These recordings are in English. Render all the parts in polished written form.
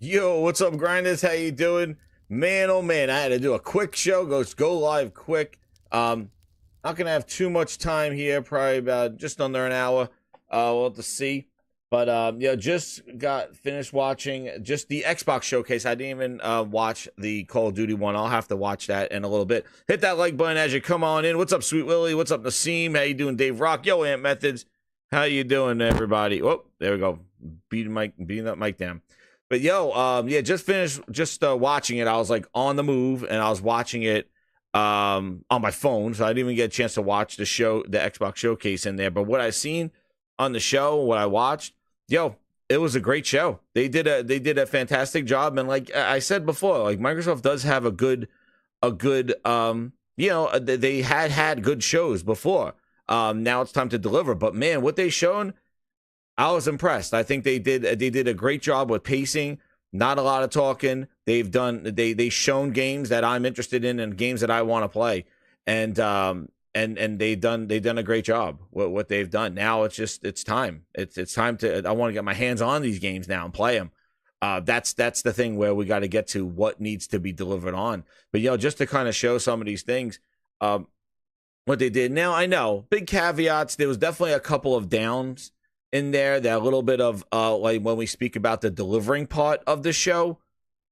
Yo, what's up, grinders? How you doing? Man, oh man, I had to do a quick show. Go live quick. Not gonna have too much time here. Probably about just under an hour. We'll have to see. But yeah, just got finished watching just the Xbox showcase. I didn't even watch the Call of Duty one. I'll have to watch that in a little bit. Hit that like button as you come on in. What's up, Sweet Willie? What's up, Nassim? How you doing, Dave Rock? Yo, Ant Methods. How you doing, everybody? Oh, there we go. Beating that mic down. But yo, yeah, just finished watching it. I was like on the move and I was watching it on my phone, so I didn't even get a chance to watch the Xbox showcase in there. But what I seen on the show, what I watched, yo, it was a great show. They did a fantastic job, and like I said before, like Microsoft does have a good they had good shows before. Now it's time to deliver. But man, what they shown, I was impressed. I think they did a great job with pacing. Not a lot of talking. They've shown games that I'm interested in and games that I want to play, and they've done a great job with what they've done. Now it's time. It's time to. I want to get my hands on these games now and play them. That's the thing where we got to get to what needs to be delivered on. But just to kind of show some of these things, what they did. Now I know big caveats. There was definitely a couple of downs in there, that little bit of like when we speak about the delivering part of the show,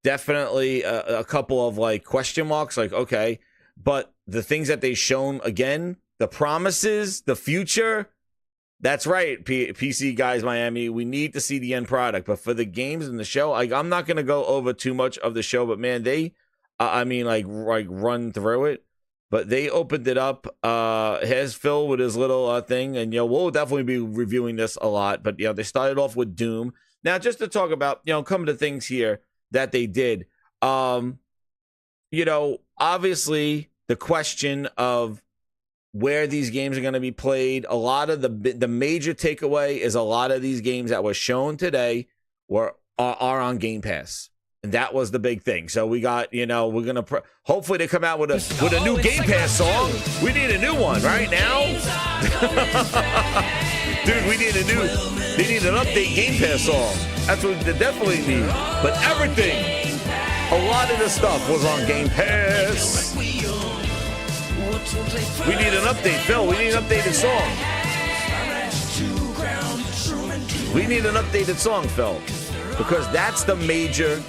definitely a couple of like question marks, like okay, but the things that they shown, again, the promises, the future, that's right, PC guys, Miami, we need to see the end product. But for the games in the show, like I'm not gonna go over too much of the show, but man, they I mean like run through it. But they opened it up. Here's Phil with his little thing, and we'll definitely be reviewing this a lot. But they started off with Doom. Now, just to talk about come to things here that they did. Obviously the question of where these games are going to be played. A lot of the major takeaway is a lot of these games that were shown today are on Game Pass. And that was the big thing. So we got, we're gonna hopefully they come out with a new Game Pass song. We need a new one right now, dude. They need an update Game Pass song. That's what they definitely need. But everything, a lot of the stuff was on Game Pass. We need an update, Phil. We need an updated song. We need an updated song, Phil. Because that's the major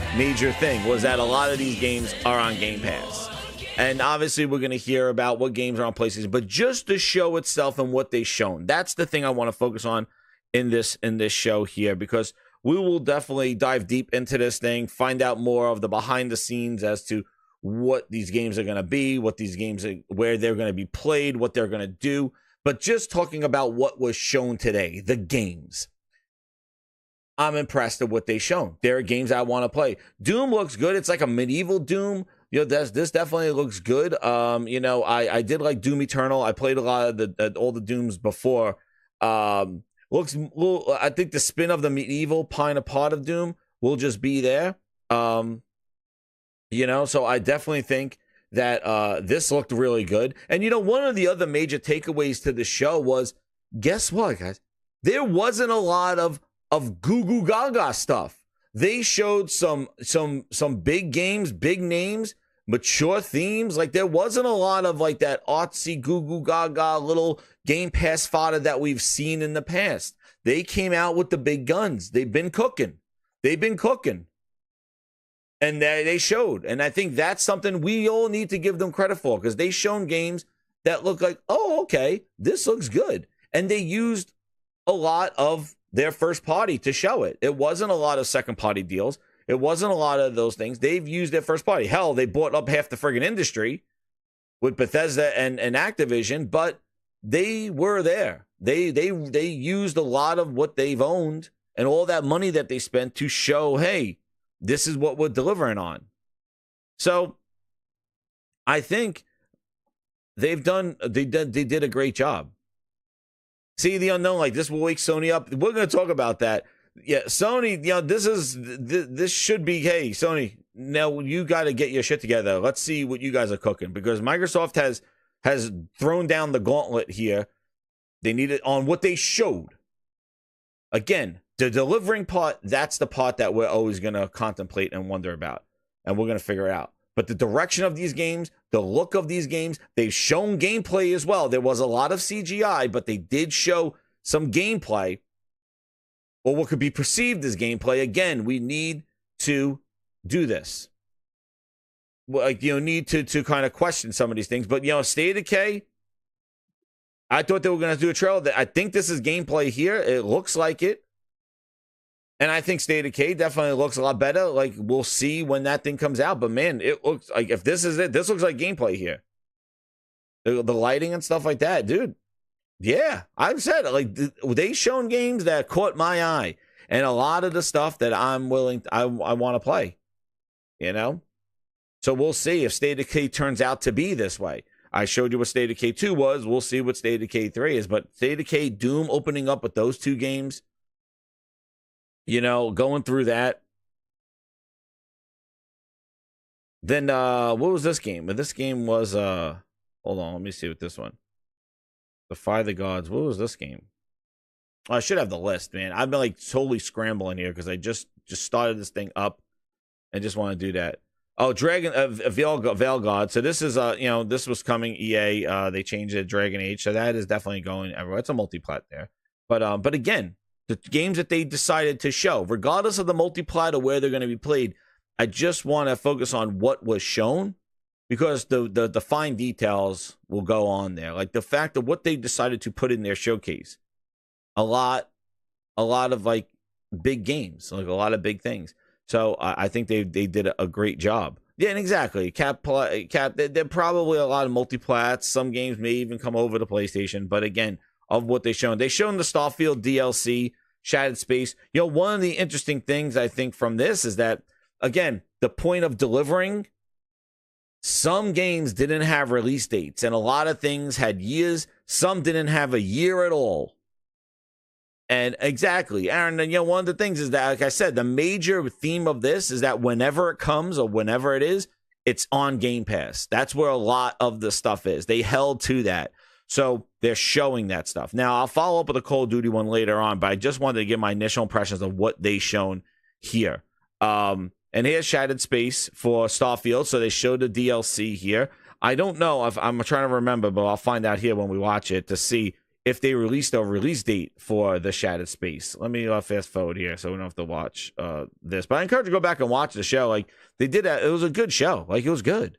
thing, was that a lot of these games are on Game Pass. And obviously we're going to hear about what games are on PlayStation, but just the show itself and what they've shown. That's the thing I want to focus on in this show here, because we will definitely dive deep into this thing, find out more of the behind the scenes as to what these games are going to be, where they're going to be played, what they're going to do. But just talking about what was shown today, the games, I'm impressed at what they've shown. There are games I want to play. Doom looks good. It's like a medieval Doom. This definitely looks good. I did like Doom Eternal. I played a lot of all the Dooms before. Looks little, I think the spin of the medieval part of Doom will just be there. So I definitely think that this looked really good. And one of the other major takeaways to the show was, guess what, guys? There wasn't a lot of goo goo gaga stuff. They showed some big games, big names, mature themes. Like there wasn't a lot of like that artsy goo goo gaga little Game Pass fodder that we've seen in the past. They came out with the big guns. They've been cooking. And they showed. And I think that's something we all need to give them credit for, because they shown games that look like, oh, okay, this looks good. And they used a lot of their first party to show it. It wasn't a lot of second party deals. It wasn't a lot of those things. They've used their first party. Hell, they bought up half the friggin' industry with Bethesda and Activision, but they were there. They used a lot of what they've owned and all that money that they spent to show, hey, this is what we're delivering on. So I think they did a great job. See the unknown, like this will wake Sony up. We're going to talk about that. Yeah, Sony, this should be, hey, Sony, now you got to get your shit together. Let's see what you guys are cooking, because Microsoft has thrown down the gauntlet here. They need it on what they showed. Again, The delivering part, that's the part that we're always going to contemplate and wonder about, and we're going to figure it out. But the direction of these games, the look of these games, they've shown gameplay as well. There was a lot of CGI, but they did show some gameplay, or what could be perceived as gameplay. Again, we need to do this. Like, need to kind of question some of these things. But, State of Decay, I thought they were going to do a trailer. I think this is gameplay here. It looks like it. And I think State of Decay definitely looks a lot better. Like, we'll see when that thing comes out. But, man, it looks like, if this is it, this looks like gameplay here. The lighting and stuff like that, dude. Yeah, I've said it. Like, they shown games that caught my eye. And a lot of the stuff that I'm willing, I want to play. So we'll see if State of Decay turns out to be this way. I showed you what State of Decay 2 was. We'll see what State of Decay 3 is. But State of Decay, Doom opening up with those two games, going through that. Then what was this game? This game was hold on, let me see what this one. Defy the Gods. What was this game? I should have the list, man. I've been like totally scrambling here because I just started this thing up and just want to do that. Oh, Dragon Veil God. So this is this was coming EA. They changed it to Dragon Age, so that is definitely going everywhere. It's a multi-plat there, but again, the games that they decided to show, regardless of the multi-plat or where they're going to be played, I just want to focus on what was shown, because the fine details will go on there, like the fact of what they decided to put in their showcase. A lot of like big games, like a lot of big things. So I think they did a great job. Yeah, and exactly. Cap. They're probably a lot of multiplats. Some games may even come over to PlayStation. But again, of what they shown the Starfield DLC, Shattered Space. One of the interesting things I think from this is that, again, the point of delivering. Some games didn't have release dates, and a lot of things had years. Some didn't have a year at all. And exactly, Aaron, and one of the things is that, like I said, the major theme of this is that whenever it comes or whenever it is, it's on Game Pass. That's where a lot of the stuff is. They held to that. So they're showing that stuff. Now, I'll follow up with a Call of Duty one later on, but I just wanted to give my initial impressions of what they shown here. And here's Shattered Space for Starfield. So they showed the DLC here. I don't know if I'm trying to remember, but I'll find out here when we watch it to see if they released a release date for the Shattered Space. Let me fast forward here so we don't have to watch this. But I encourage you to go back and watch the show. Like, they did it was a good show. Like, it was good.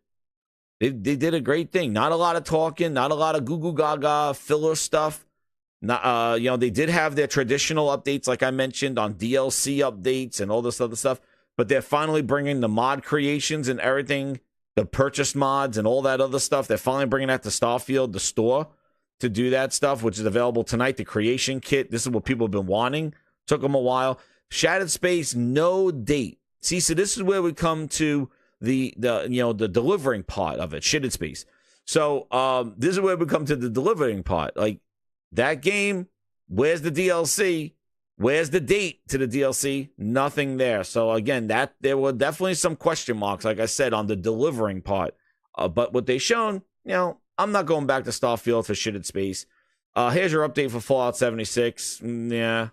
They did a great thing. Not a lot of talking, not a lot of goo goo gaga filler stuff. Not, they did have their traditional updates, like I mentioned, on DLC updates and all this other stuff. But they're finally bringing the mod creations and everything, the purchase mods and all that other stuff. They're finally bringing that to Starfield, the store, to do that stuff, which is available tonight. The creation kit. This is what people have been wanting. Took them a while. Shattered Space, no date. See, so this is where we come to the delivering part of it. Shattered Space. So this is where we come to the delivering part. Like, that game, where's the DLC? Where's the date to the DLC? Nothing there. So again, that there were definitely some question marks, like I said, on the delivering part. But what they shown, I'm not going back to Starfield for Shattered Space. Here's your update for Fallout 76. Yeah,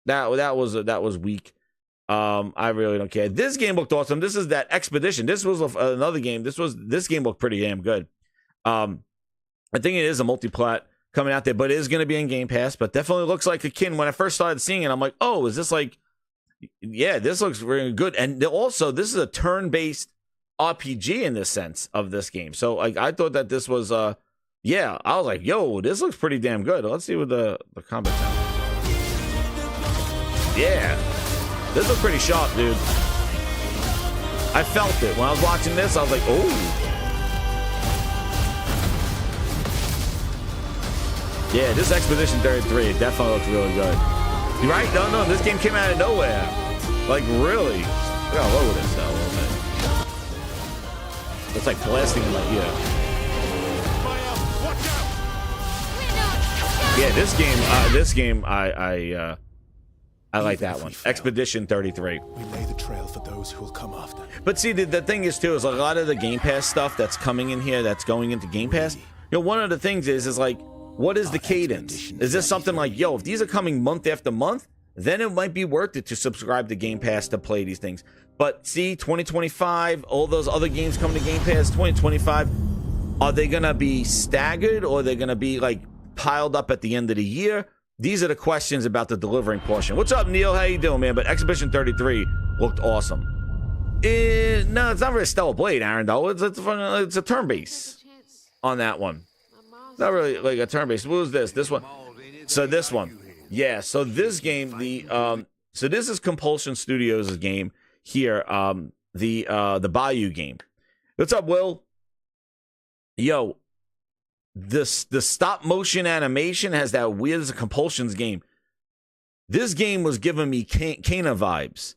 that was weak. I really don't care. This game looked awesome. This is that Expedition. This was another game. This game looked pretty damn good. I think it is a multi-plat coming out there, but it is going to be in Game Pass. But definitely looks like akin. When I first started seeing it, I'm like, oh, is this like? Yeah, this looks really good. And also, this is a turn-based RPG in the sense of this game. So like, I thought that this was I was like, yo, this looks pretty damn good. Let's see what the combat sounds. Yeah, this looks pretty sharp, dude. I felt it when I was watching this. I was like, oh yeah, this Expedition 33, it definitely looks really good. You're right? No, this game came out of nowhere. Like, really. Look how low it is though, a little bit. It's like blasting in my ear. Yeah, this game, I like that one. Expedition 33. We lay the trail for those who will come after. But see, the thing is too, is a lot of the Game Pass stuff that's coming in here, that's going into Game Pass. One of the things is like, what is the cadence? Is this something like, yo, if these are coming month after month, then it might be worth it to subscribe to Game Pass to play these things. But see, 2025, all those other games coming to Game Pass, 2025, are they going to be staggered, or are they going to be like piled up at the end of the year? These are the questions about the delivering portion. What's up, Neil? How you doing, man? But Exhibition 33 looked awesome. No, it's not really Stellar Blade, Aaron, though. It's a turn-based on that one. Not really like a turn-based. What was this? This one. So this one. Yeah, so this game, so this is Compulsion Studios' game here, the Bayou game. What's up, Will? Yo, the stop motion animation has that weird as a Compulsions game. This game was giving me Kana vibes,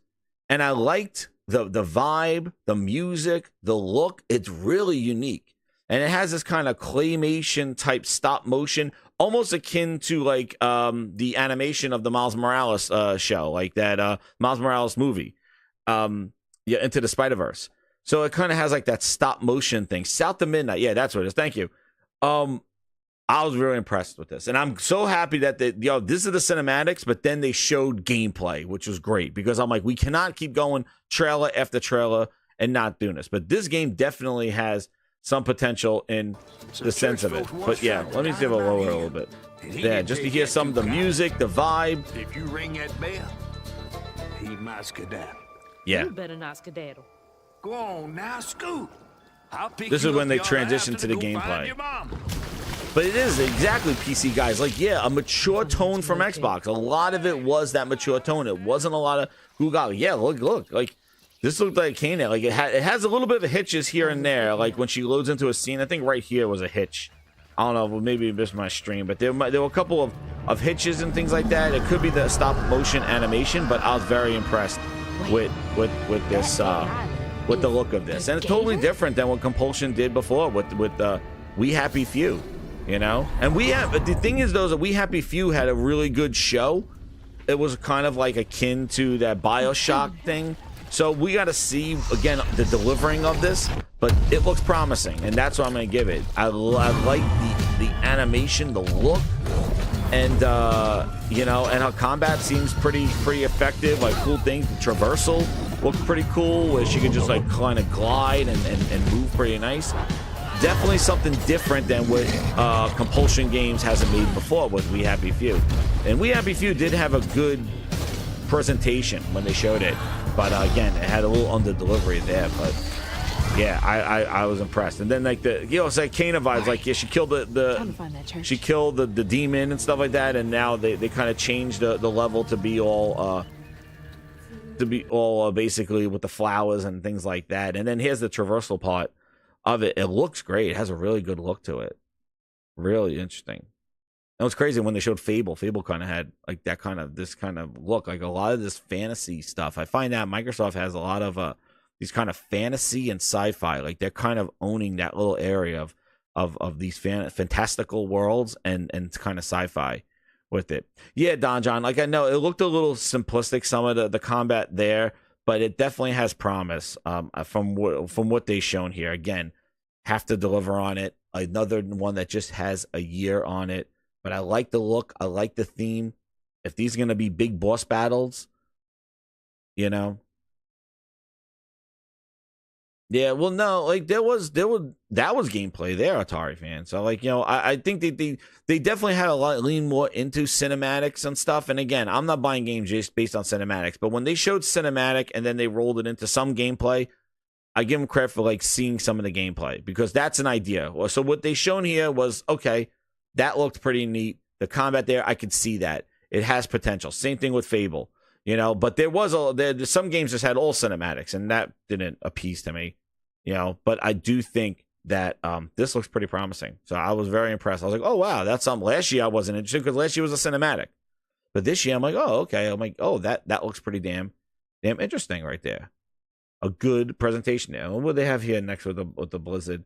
and I liked the vibe, the music, the look. It's really unique, and it has this kind of claymation type stop motion, almost akin to like the animation of the Miles Morales show, like that Miles Morales movie, Into the Spider-Verse. So it kind of has like that stop motion thing. South to Midnight, yeah, that's what it is. Thank you. I was really impressed with this, and I'm so happy that this is the cinematics, but then they showed gameplay, which was great, because I'm like, we cannot keep going trailer after trailer and not doing this. But this game definitely has some potential in the sense of it. But yeah, let me see if I'll lower it a little bit. Yeah, just to hear some of the music, the vibe. If you ring that bell, he might skedaddle. Yeah. You better not skedaddle. Go on now, scoot. This is when they transition to the gameplay. But it is exactly PC guys. Like, yeah, a mature tone from Xbox. A lot of it was that mature tone. It wasn't a lot of Google. Yeah, look. Like, this looked like Kana. Like, it has a little bit of hitches here and there. Like, when she loads into a scene, I think right here was a hitch. I don't know, maybe it missed my stream, but there were a couple of hitches and things like that. It could be the stop motion animation, but I was very impressed with this, with the look of this. And it's totally different than what Compulsion did before with We Happy Few, you know? And the thing is, though, is that We Happy Few had a really good show. It was kind of like akin to that BioShock thing. So we got to see, again, the delivering of this, but it looks promising, and that's what I'm going to give it. I like the animation, the look, and, you know, and how combat seems pretty effective, like cool things. The traversal looked pretty cool, where she could just, like, kind of glide and move pretty nice. Definitely something different than what Compulsion Games hasn't made before with We Happy Few. And We Happy Few did have a good presentation when they showed it. But again, it had a little under delivery there. But yeah, I was impressed. And then like it's like Kana vibes. Like, yeah, she killed the demon and stuff like that. And now they kind of changed the level to be all basically with the flowers and things like that. And then here's the traversal part of it. It looks great. It has a really good look to it. Really interesting. And what's crazy, when they showed Fable kind of had like this kind of look, like a lot of this fantasy stuff. I find that Microsoft has a lot of these kind of fantasy and sci-fi. Like, they're kind of owning that little area of these fantastical worlds and kind of sci-fi with it. Yeah, Don John, like, I know it looked a little simplistic, some of the combat there, but it definitely has promise from what they've shown here. Again, have to deliver on it. Another one that just has a year on it. But I like the look. I like the theme. If these are going to be big boss battles, you know. Yeah, well, no, like that was gameplay there, Atari fans. So, like, you know, I think they definitely had a lot, lean more into cinematics and stuff. And again, I'm not buying games just based on cinematics. But when they showed cinematic and then they rolled it into some gameplay, I give them credit for like seeing some of the gameplay, because that's an idea. So what they shown here was, okay, that looked pretty neat. The combat there, I could see that. It has potential. Same thing with Fable, you know. But there's some games just had all cinematics, and that didn't appease to me, you know. But I do think that this looks pretty promising. So I was very impressed. I was like, oh, wow, that's something. Last year I wasn't interested because last year was a cinematic. But this year I'm like, oh, okay. I'm like, oh, that looks pretty damn interesting right there. A good presentation there. What do they have here next with the Blizzard?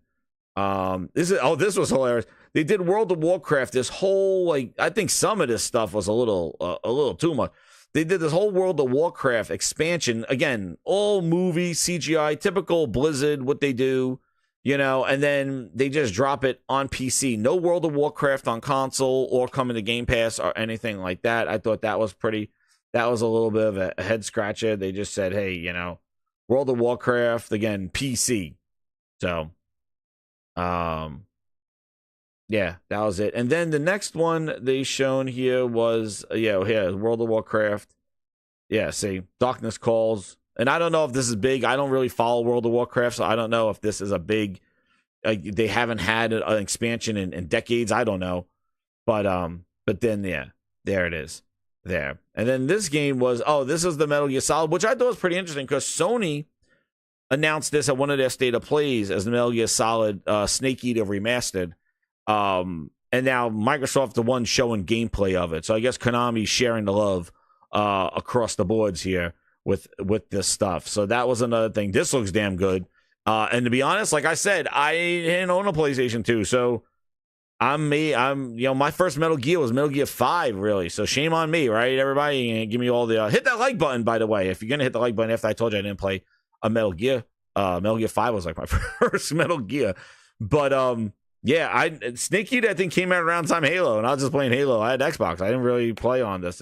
This was hilarious. They did World of Warcraft. This whole, like, I think some of this stuff was a little too much. They did this whole World of Warcraft expansion, again, all movie CGI, typical Blizzard, what they do, you know, and then they just drop it on PC. No World of Warcraft on console or coming to Game Pass or anything like that. I thought that was pretty that was a little bit of a head scratcher. They just said, hey, World of Warcraft, again, PC. So, yeah, that was it. And then the next one they shown here was, World of Warcraft. Yeah, see, Darkness Calls. And I don't know if this is big. I don't really follow World of Warcraft, so I don't know if this is a big, they haven't had an expansion in decades. I don't know. But then, yeah, there it is. There. And then this game was, this is the Metal Gear Solid, which I thought was pretty interesting because Sony announced this at one of their State of Plays as the Metal Gear Solid Snake Eater Remastered. And now Microsoft, the one showing gameplay of it. So I guess Konami's sharing the love across the boards here with this stuff. So that was another thing. This looks damn good. And to be honest, like I said, I didn't own a PlayStation 2, so I'm my first Metal Gear was Metal Gear 5, really. So shame on me, right? Everybody, give me all the hit that like button, by the way. If you're gonna hit the like button after I told you I didn't play a Metal Gear, Metal Gear 5 was like my first Metal Gear. But Snake Eater I think came out around the time Halo, and I was just playing Halo. I had Xbox. I didn't really play on this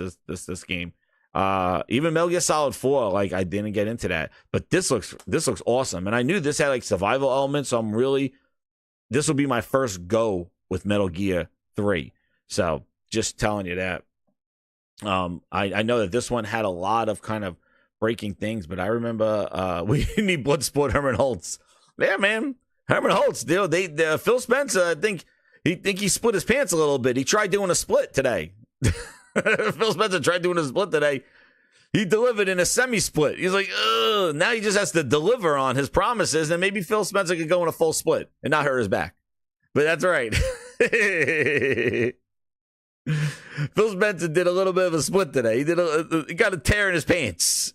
game. Even Metal Gear Solid 4, like I didn't get into that. But this looks awesome, and I knew this had like survival elements. So this will be my first go with Metal Gear 3. So just telling you that. I know that this one had a lot of kind of breaking things, but I remember we need Bloodsport Herman Holtz. Yeah, man. Herman Holtz, Phil Spencer, I think he split his pants a little bit. He tried doing a split today. Phil Spencer tried doing a split today. He delivered in a semi-split. He's like, ugh. Now he just has to deliver on his promises, and maybe Phil Spencer could go in a full split and not hurt his back. But that's right. Phil Spencer did a little bit of a split today. He got a tear in his pants.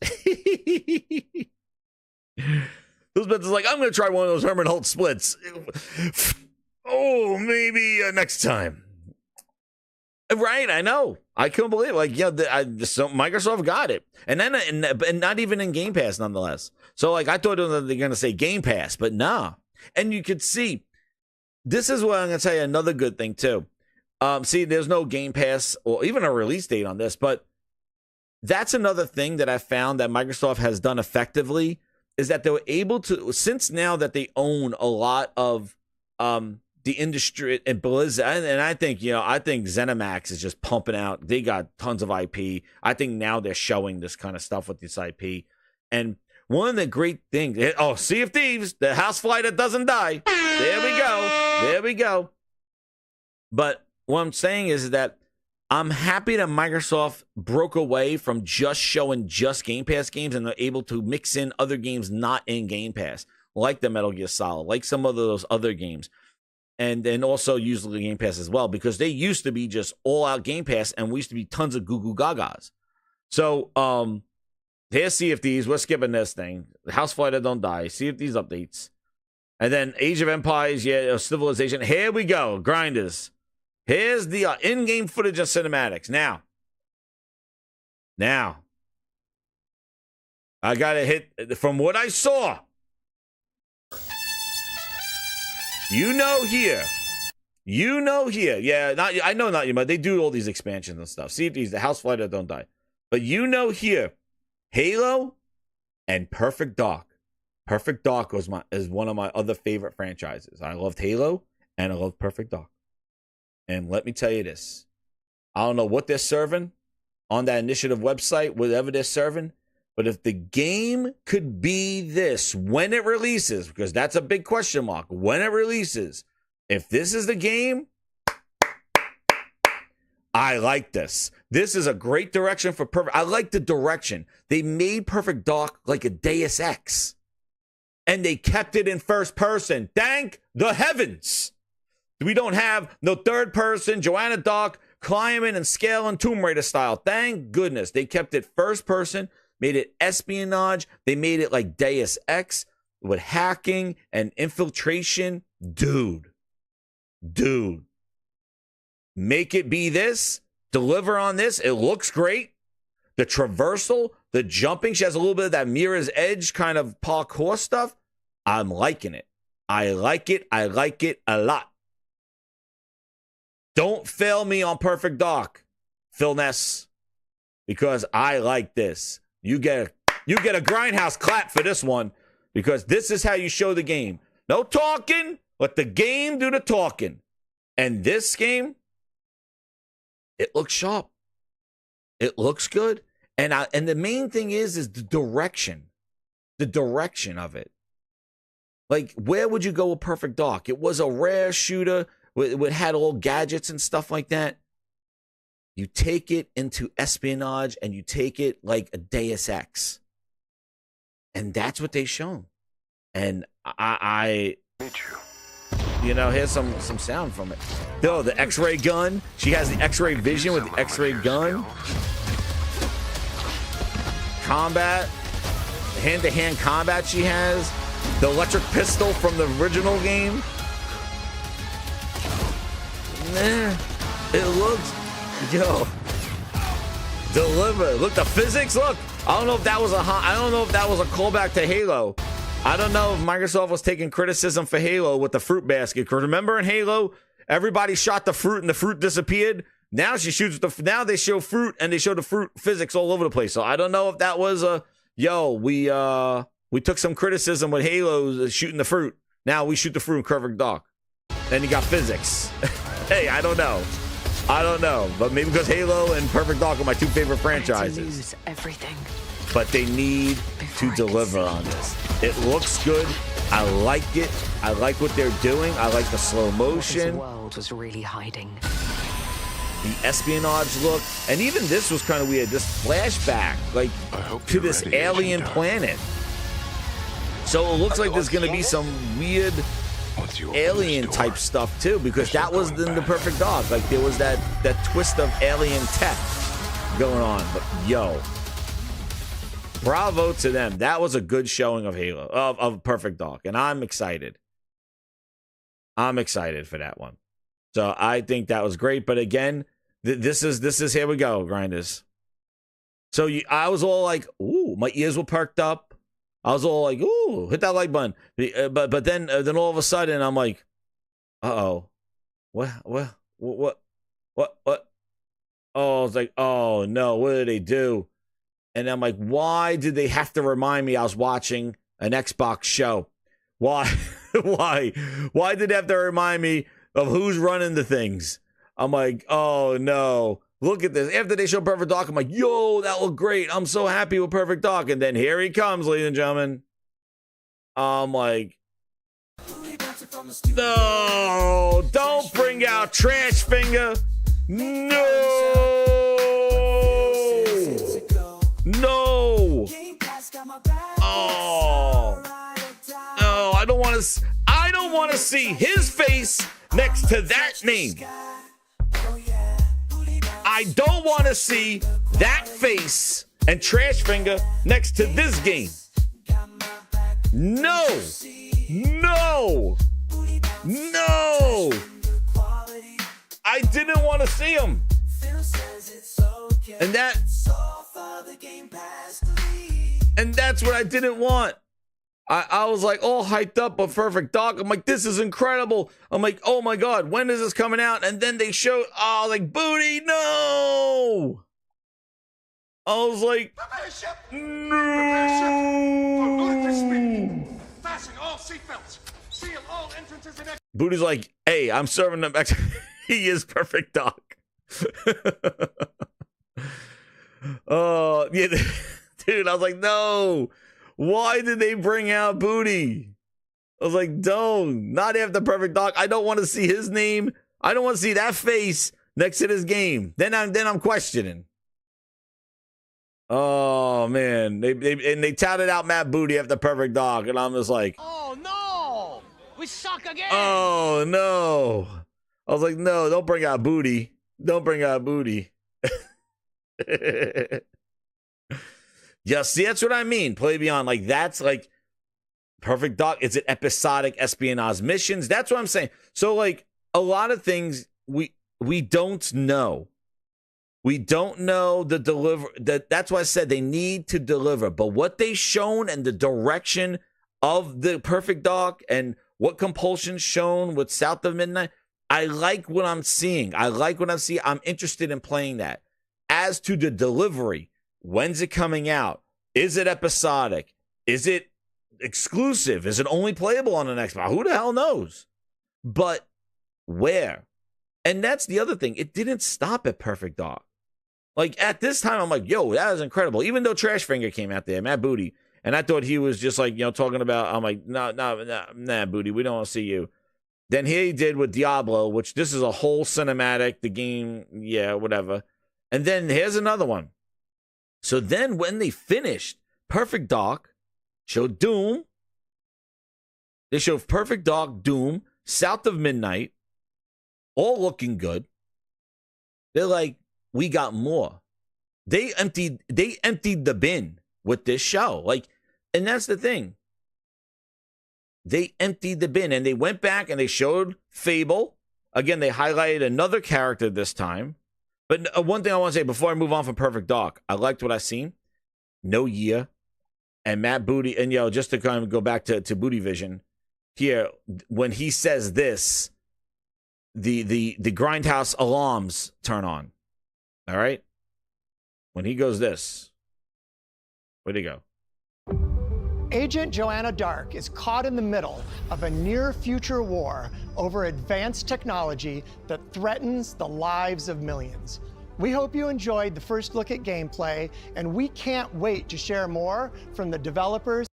Phil Spencer's like, I'm going to try one of those Herman Holtz splits. Maybe next time. Right, I know. I couldn't believe it. So Microsoft got it. And then and not even in Game Pass, nonetheless. So, I thought they were going to say Game Pass, but nah. And you could see, this is what I'm going to tell you, another good thing, too. See, there's no Game Pass or even a release date on this, but that's another thing that I found that Microsoft has done effectively is that they were able to, since now that they own a lot of the industry and Blizzard, and I think ZeniMax is just pumping out. They got tons of IP. I think now they're showing this kind of stuff with this IP. And one of the great things, Sea of Thieves, the housefly that doesn't die. There we go. But what I'm saying is that I'm happy that Microsoft broke away from just showing just Game Pass games and they're able to mix in other games not in Game Pass, like the Metal Gear Solid, like some of those other games. And then also use the Game Pass as well, because they used to be just all out Game Pass and we used to be tons of goo goo gagas. So, here's Sea of Thieves. We're skipping this thing. Housefly that don't die. Sea of Thieves updates. And then Age of Empires, Civilization. Here we go. Grinders. Here's the in-game footage of cinematics. Now, I got to hit, from what I saw, here. Yeah, I know not you, but they do all these expansions and stuff. See if these, the housefly that don't die. But here, Halo and Perfect Dark. Perfect Dark is one of my other favorite franchises. I loved Halo and I love Perfect Dark. And let me tell you this. I don't know what they're serving on that initiative website, whatever they're serving. But if the game could be this when it releases, because that's a big question mark, when it releases, if this is the game, I like this. This is a great direction for Perfect. I like the direction. They made Perfect Dark like a Deus Ex. And they kept it in first person. Thank the heavens. We don't have no third person, Joanna Dark, climbing and scaling Tomb Raider style. Thank goodness. They kept it first person, made it espionage. They made it like Deus Ex with hacking and infiltration. Dude. Make it be this. Deliver on this. It looks great. The traversal, the jumping. She has a little bit of that Mirror's Edge kind of parkour stuff. I'm liking it. I like it a lot. Don't fail me on Perfect Dark, Phil Ness. because I like this. You get a grindhouse clap for this one, because this is how you show the game. No talking, let the game do the talking. And this game, it looks sharp. It looks good. And the main thing is the direction. The direction of it. Like, where would you go with Perfect Dark? It was a rare shooter. It had all gadgets and stuff like that. You take it into espionage and you take it like a Deus Ex. And that's what they shown. And here's some sound from it. Oh, the X-ray gun. She has the X-ray vision with the X-ray gun. Combat. Hand-to-hand combat she has. The electric pistol from the original game. It looks, deliver. Look, the physics. Look, I don't know if that was a callback to Halo. I don't know if Microsoft was taking criticism for Halo with the fruit basket. Because remember in Halo, everybody shot the fruit and the fruit disappeared. Now she shoots now they show fruit and they show the fruit physics all over the place. So I don't know if that was we took some criticism with Halo shooting the fruit. Now we shoot the fruit in Perfect Dark. Then you got physics. Hey, I don't know. But maybe because Halo and Perfect Dark are my two favorite franchises. Lose everything. But they need to deliver on this. It looks good. I like it. I like what they're doing. I like the slow motion. The world was really hiding. The espionage look. And even this was kind of weird. This flashback, like, to this alien planet. So it looks like there's going to be some weird alien type stuff too, because that was in the Perfect Dark. Like, there was that twist of alien tech going on. But bravo to them. That was a good showing of Halo, of Perfect Dark, and I'm excited. I'm excited for that one. So I think that was great. But again, this is here we go, grinders. So I was all like, ooh, my ears were perked up. I was all like, ooh, hit that like button. But then all of a sudden I'm like, uh-oh. What? Oh, I was like, oh no, what did they do? And I'm like, why did they have to remind me I was watching an Xbox show? Why? Why did they have to remind me of who's running the things? I'm like, oh no. Look at this. After they show Perfect Dark, I'm like, yo, that looked great. I'm so happy with Perfect Dark. And then here he comes, ladies and gentlemen. I'm like, no, don't bring out Trash Finger. No. Oh. No, I don't want to see his face next to that name. I don't want to see that face and Trash Finger next to this game. No. I didn't want to see him. And that's what I didn't want. I was like all hyped up on Perfect Dark. I'm like, this is incredible. I'm like, oh my God, when is this coming out? And then they showed, like, booty, no. I was like, no. Fasten all seatbelts. Seal all entrances and exits. Booty's like, hey, I'm serving them. He is Perfect Dark. Oh, yeah, dude, I was like, no. Why did they bring out Booty? I was like, don't. Not after Perfect Dark. I don't want to see his name. I don't want to see that face next to this game. Then I'm questioning. Oh man, they touted out Matt Booty after Perfect Dark, and I'm just like, oh no, we suck again. Oh no. I was like, no, don't bring out Booty. Don't bring out Booty. Yeah, see, that's what I mean. Play Beyond, like, that's like Perfect Dark. It's an episodic espionage missions. That's what I'm saying. So, like, a lot of things we don't know. We don't know the deliver. That's why I said they need to deliver. But what they shown and the direction of the Perfect Dark and what Compulsion's shown with South of Midnight, I like what I'm seeing. I'm interested in playing that. as to the delivery, when's it coming out? Is it episodic? Is it exclusive? Is it only playable on an Xbox? Who the hell knows? But where? And that's the other thing. It didn't stop at Perfect Dark. Like, at this time, I'm like, yo, that is incredible. Even though Trashfinger came out there, Matt Booty, and I thought he was just like, talking about, I'm like, nah, Booty, we don't want to see you. Then here he did with Diablo, which this is a whole cinematic, the game, yeah, whatever. And then here's another one. So then when they finished Perfect Dark, showed Doom. They showed Perfect Dark, Doom, South of Midnight, all looking good. They're like, we got more. They emptied the bin with this show. Like, and that's the thing. They emptied the bin and they went back and they showed Fable. Again, they highlighted another character this time. But one thing I want to say before I move on from Perfect Dark, I liked what I seen. No Year and Matt Booty. And, just to kind of go back to Booty Vision here, when he says this, the Grindhouse alarms turn on. All right? When he goes this, where'd he go? Agent Joanna Dark is caught in the middle of a near-future war over advanced technology that threatens the lives of millions. We hope you enjoyed the first look at gameplay, and we can't wait to share more from the developers.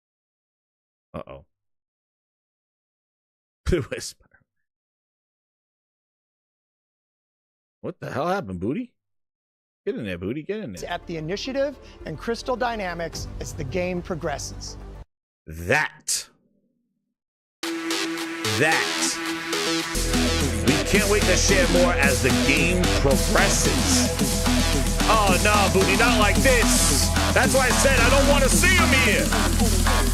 Uh-oh. Whisper. What the hell happened, Booty? Get in there, Booty. Get in there. At the initiative and Crystal Dynamics as the game progresses. That. We can't wait to share more as the game progresses. Oh, no, Booty, not like this. That's why I said I don't want to see him here.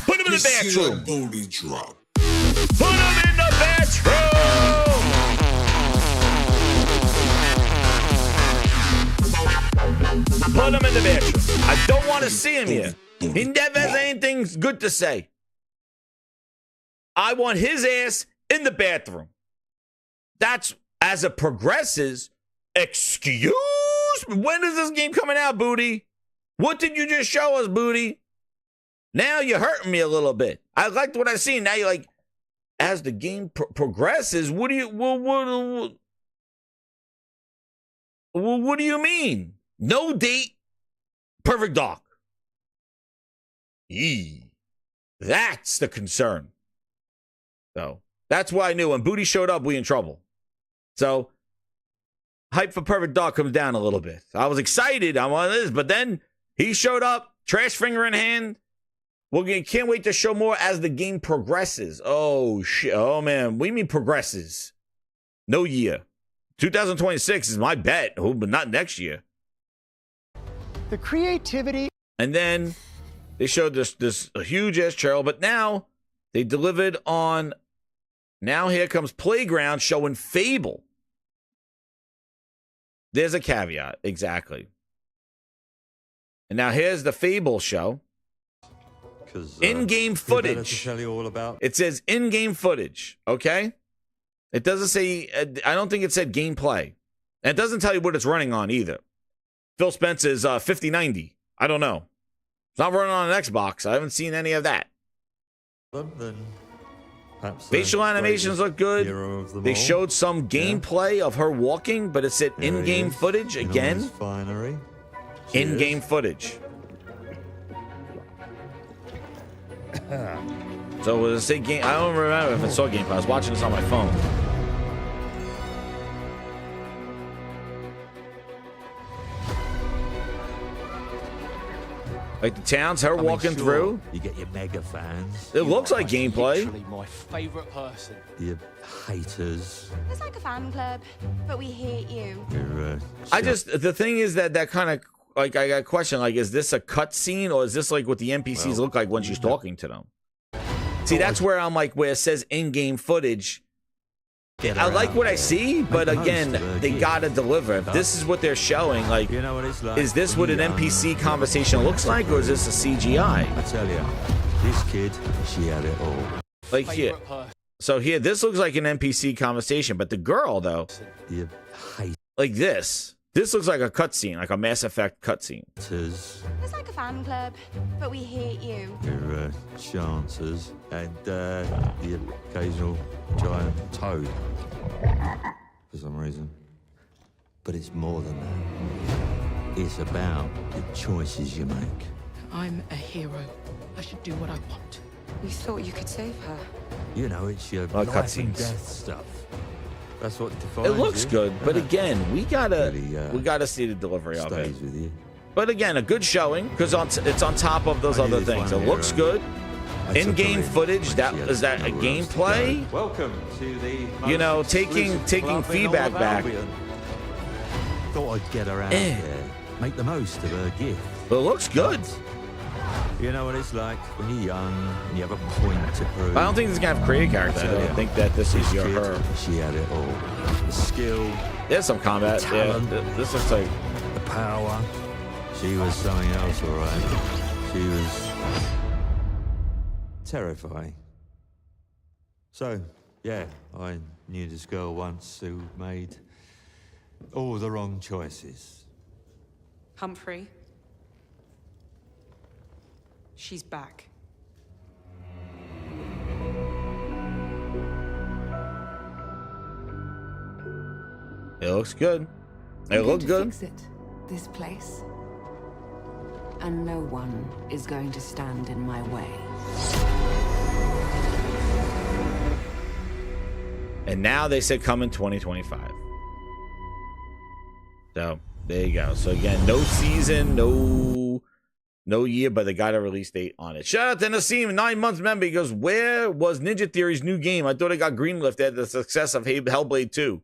Put him in the bathroom. Booty drop. Put him in the bathroom. Put him in the bathroom. I don't want to see him here. He never has anything good to say. I want his ass in the bathroom. That's, as it progresses, excuse me, when is this game coming out, Booty? What did you just show us, Booty? Now you're hurting me a little bit. I liked what I seen. Now you're like, as the game progresses, what do you, what do you mean? No date, Perfect Dark. Yee. That's the concern. So that's why I knew when Booty showed up, we in trouble. So hype for Perfect Dark comes down a little bit. I was excited. I wanted this, but then he showed up, trash finger in hand. We can't wait to show more as the game progresses. Oh shit! Oh man, we mean progresses. No year. 2026 is my bet. Oh, but not next year. The creativity. And then they showed this huge ass trail, but now they delivered on. Now here comes Playground showing Fable. There's a caveat, exactly. And now here's the Fable show. In-game footage. Tell you all about. It says in-game footage, okay? It doesn't say, I don't think it said gameplay. And it doesn't tell you what it's running on either. Phil Spencer's 5090. I don't know. It's not running on an Xbox. I haven't seen any of that. Then facial animations look good. They showed some gameplay of her walking, but it said in-game footage again. In-game footage. So was it say game? I don't remember if I saw gameplay. I was watching this on my phone. Like the towns, her walking through. You get your mega fans. It looks like gameplay. Literally my favorite person. Your haters. It's like a fan club, but we hate you. The thing is that kind of, like, I got a question, like, is this a cutscene or is this like what the NPCs look like when she's talking to them? See, that's where I'm like, where it says in-game footage. I like what I see, but again, they gotta deliver. If this is what they're showing, like, You know what it's like. is this what an NPC conversation looks like, or is this a CGI? I tell you, this kid, she had it all. Like here, so here, this looks like an NPC conversation, but the girl though, You hate. like this This looks like a cutscene, like a Mass Effect cutscene. There's It's like a fan club, but we hate you. your chances and the occasional giant toad for some reason. But it's more than that. It's about the choices you make. I'm a hero. I should do what I want. You thought you could save her? You know, it's your Like life and cutscenes. death stuff. That's what defines It looks you. good, but again, we gotta Really, see the delivery of it. stays with you. But again, a good showing because it's on top of those I knew other this things. one It here, looks good. I took In-game her in footage. when That she had is that a nowhere else to gameplay? go. Welcome to the You know, most taking exclusive club in feedback all of back. Albion. Thought I'd get her out Eh. there, make the most of her gift. But it looks good. You know what it's like when you're young and you have a point to prove. I don't think this is gonna have creative characters. I don't think that this is your kid, her. She had it all. The skill, There's some combat. Yeah, Talent. this looks like the power. She was something else, all right. She was terrifying. So, yeah, I knew this girl once who made all the wrong choices. Humphrey. She's back. it looks good. It looks good. Fix it. This place. And no one is going to stand in my way. And now they said come in 2025. So there you go. So again, no season, no year, but they got a release date on it. Shout out to Nassim, 9 months member. He goes, where was Ninja Theory's new game? I thought it got greenlit at the success of Hellblade 2.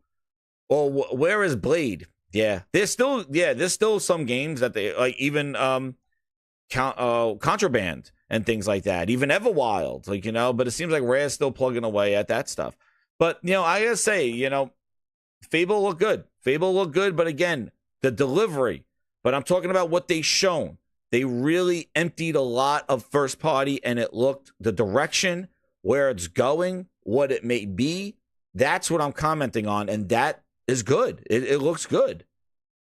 Or where is Blade? Yeah, there's still some games that they like, even Contraband and things like that. Even Everwild, like, you know, but it seems like Rare's still plugging away at that stuff. But, you know, I gotta say, you know, Fable looked good. But again, the delivery. But I'm talking about what they shown. They really emptied a lot of first party, and it looked the direction, where it's going, what it may be. That's what I'm commenting on, and that is good. It looks good.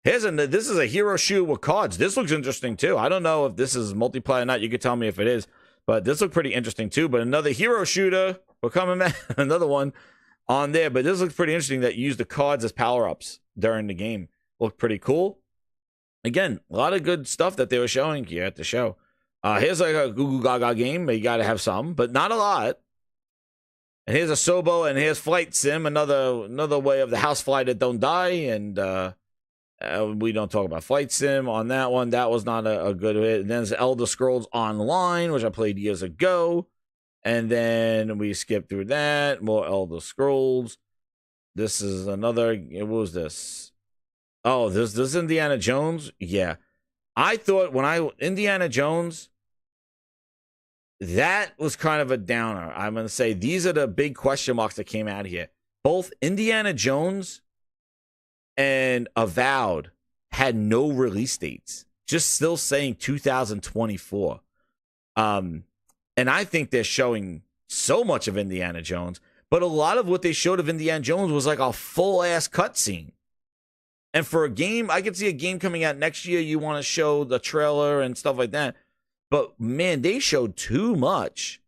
This is a hero shooter with cards. This looks interesting too. I don't know if this is multiplayer or not. You could tell me if it is, but this looked pretty interesting too. But another hero shooter, we're coming back, another one on there. But this looks pretty interesting that you use the cards as power-ups during the game. Looked pretty cool. Again, a lot of good stuff that they were showing here at the show. Here's like a Goo Goo Gaga game. You got to have some, but not a lot. And here's a Sobo, and here's Flight Sim, another way of the house fly that don't die. And we don't talk about Flight Sim on that one. That was not a good hit. And then there's Elder Scrolls Online, which I played years ago. And then we skip through that. More Elder Scrolls. This is another. What was this? Oh, this Indiana Jones? Yeah. I thought Indiana Jones, that was kind of a downer. I'm going to say these are the big question marks that came out here. Both Indiana Jones and Avowed had no release dates. Just still saying 2024. And I think they're showing so much of Indiana Jones, but a lot of what they showed of Indiana Jones was like a full-ass cutscene. And for a game, I could see a game coming out next year. You want to show the trailer and stuff like that. But, man, they showed too much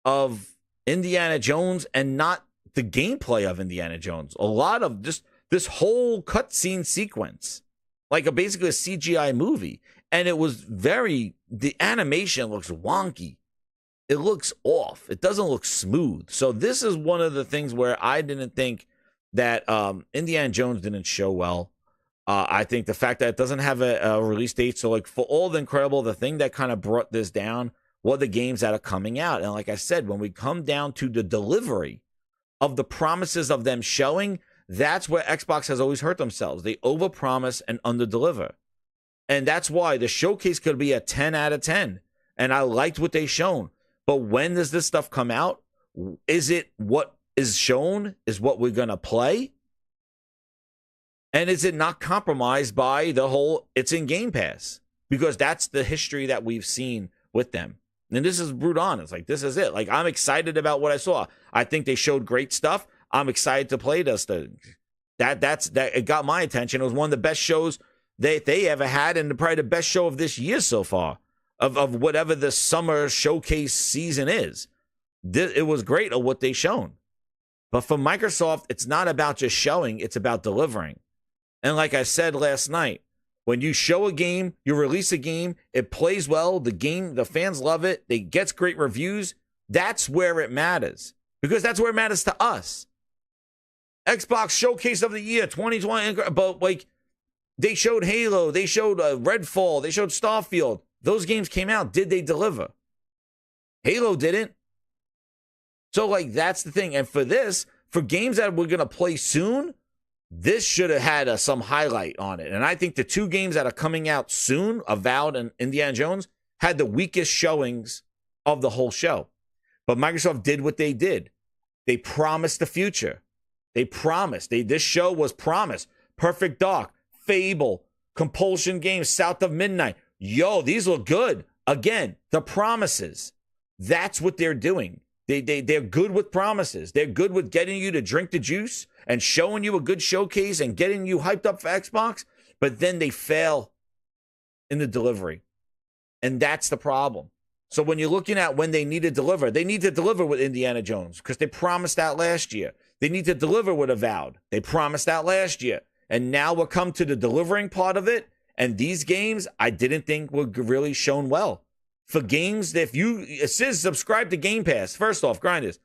of Indiana Jones and not the gameplay of Indiana Jones. A lot of just this whole cutscene sequence. Like basically a CGI movie. And it was the animation looks wonky. It looks off. It doesn't look smooth. So this is one of the things where I didn't think that Indiana Jones didn't show well. I think the fact that it doesn't have a release date. So, like, for all the incredible, the thing that kind of brought this down were the games that are coming out. And like I said, when we come down to the delivery of the promises of them showing, that's where Xbox has always hurt themselves. They overpromise and underdeliver. And that's why the showcase could be a 10 out of 10. And I liked what they shown. But when does this stuff come out? Is it what is shown is what we're going to play? And is it not compromised by the whole, it's in Game Pass? Because that's the history that we've seen with them. And this is brute honest. Like, this is it. Like, I'm excited about what I saw. I think they showed great stuff. I'm excited to play this thing. That it got my attention. It was one of the best shows they ever had, and probably the best show of this year so far, of whatever the summer showcase season is. It was great of what they shown. But for Microsoft, it's not about just showing, it's about delivering. And like I said last night, when you show a game, you release a game, it plays well, the fans love it, it gets great reviews, that's where it matters. Because that's where it matters to us. Xbox Showcase of the Year 2020, but like they showed Halo, they showed Redfall, they showed Starfield. Those games came out. Did they deliver? Halo didn't. So like that's the thing. And for games that we're gonna play soon, this should have had some highlight on it. And I think the two games that are coming out soon, Avowed and Indiana Jones, had the weakest showings of the whole show. But Microsoft did what they did. They promised the future. They promised. This show was promised. Perfect Dark, Fable, Compulsion Games, South of Midnight. Yo, these look good. Again, the promises. That's what they're doing. They're good with promises. They're good with getting you to drink the juice and showing you a good showcase and getting you hyped up for Xbox, but then they fail in the delivery. And that's the problem. So when you're looking at when they need to deliver with Indiana Jones because they promised that last year. They need to deliver with Avowed. They promised that last year. And now we'll come to the delivering part of it. And these games, I didn't think were really shown well. For games, it says subscribe to Game Pass. First off, grinders,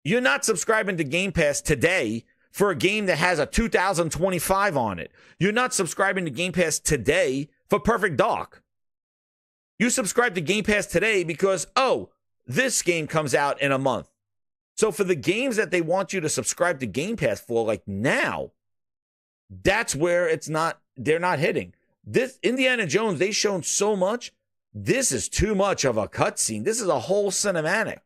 you're not subscribing to Game Pass today for a game that has a 2025 on it. You're not subscribing to Game Pass today for Perfect Dark. You subscribe to Game Pass today because, this game comes out in a month. So for the games that they want you to subscribe to Game Pass for, like now, that's where they're not hitting. This Indiana Jones, they've shown so much. This is too much of a cutscene. This is a whole cinematic.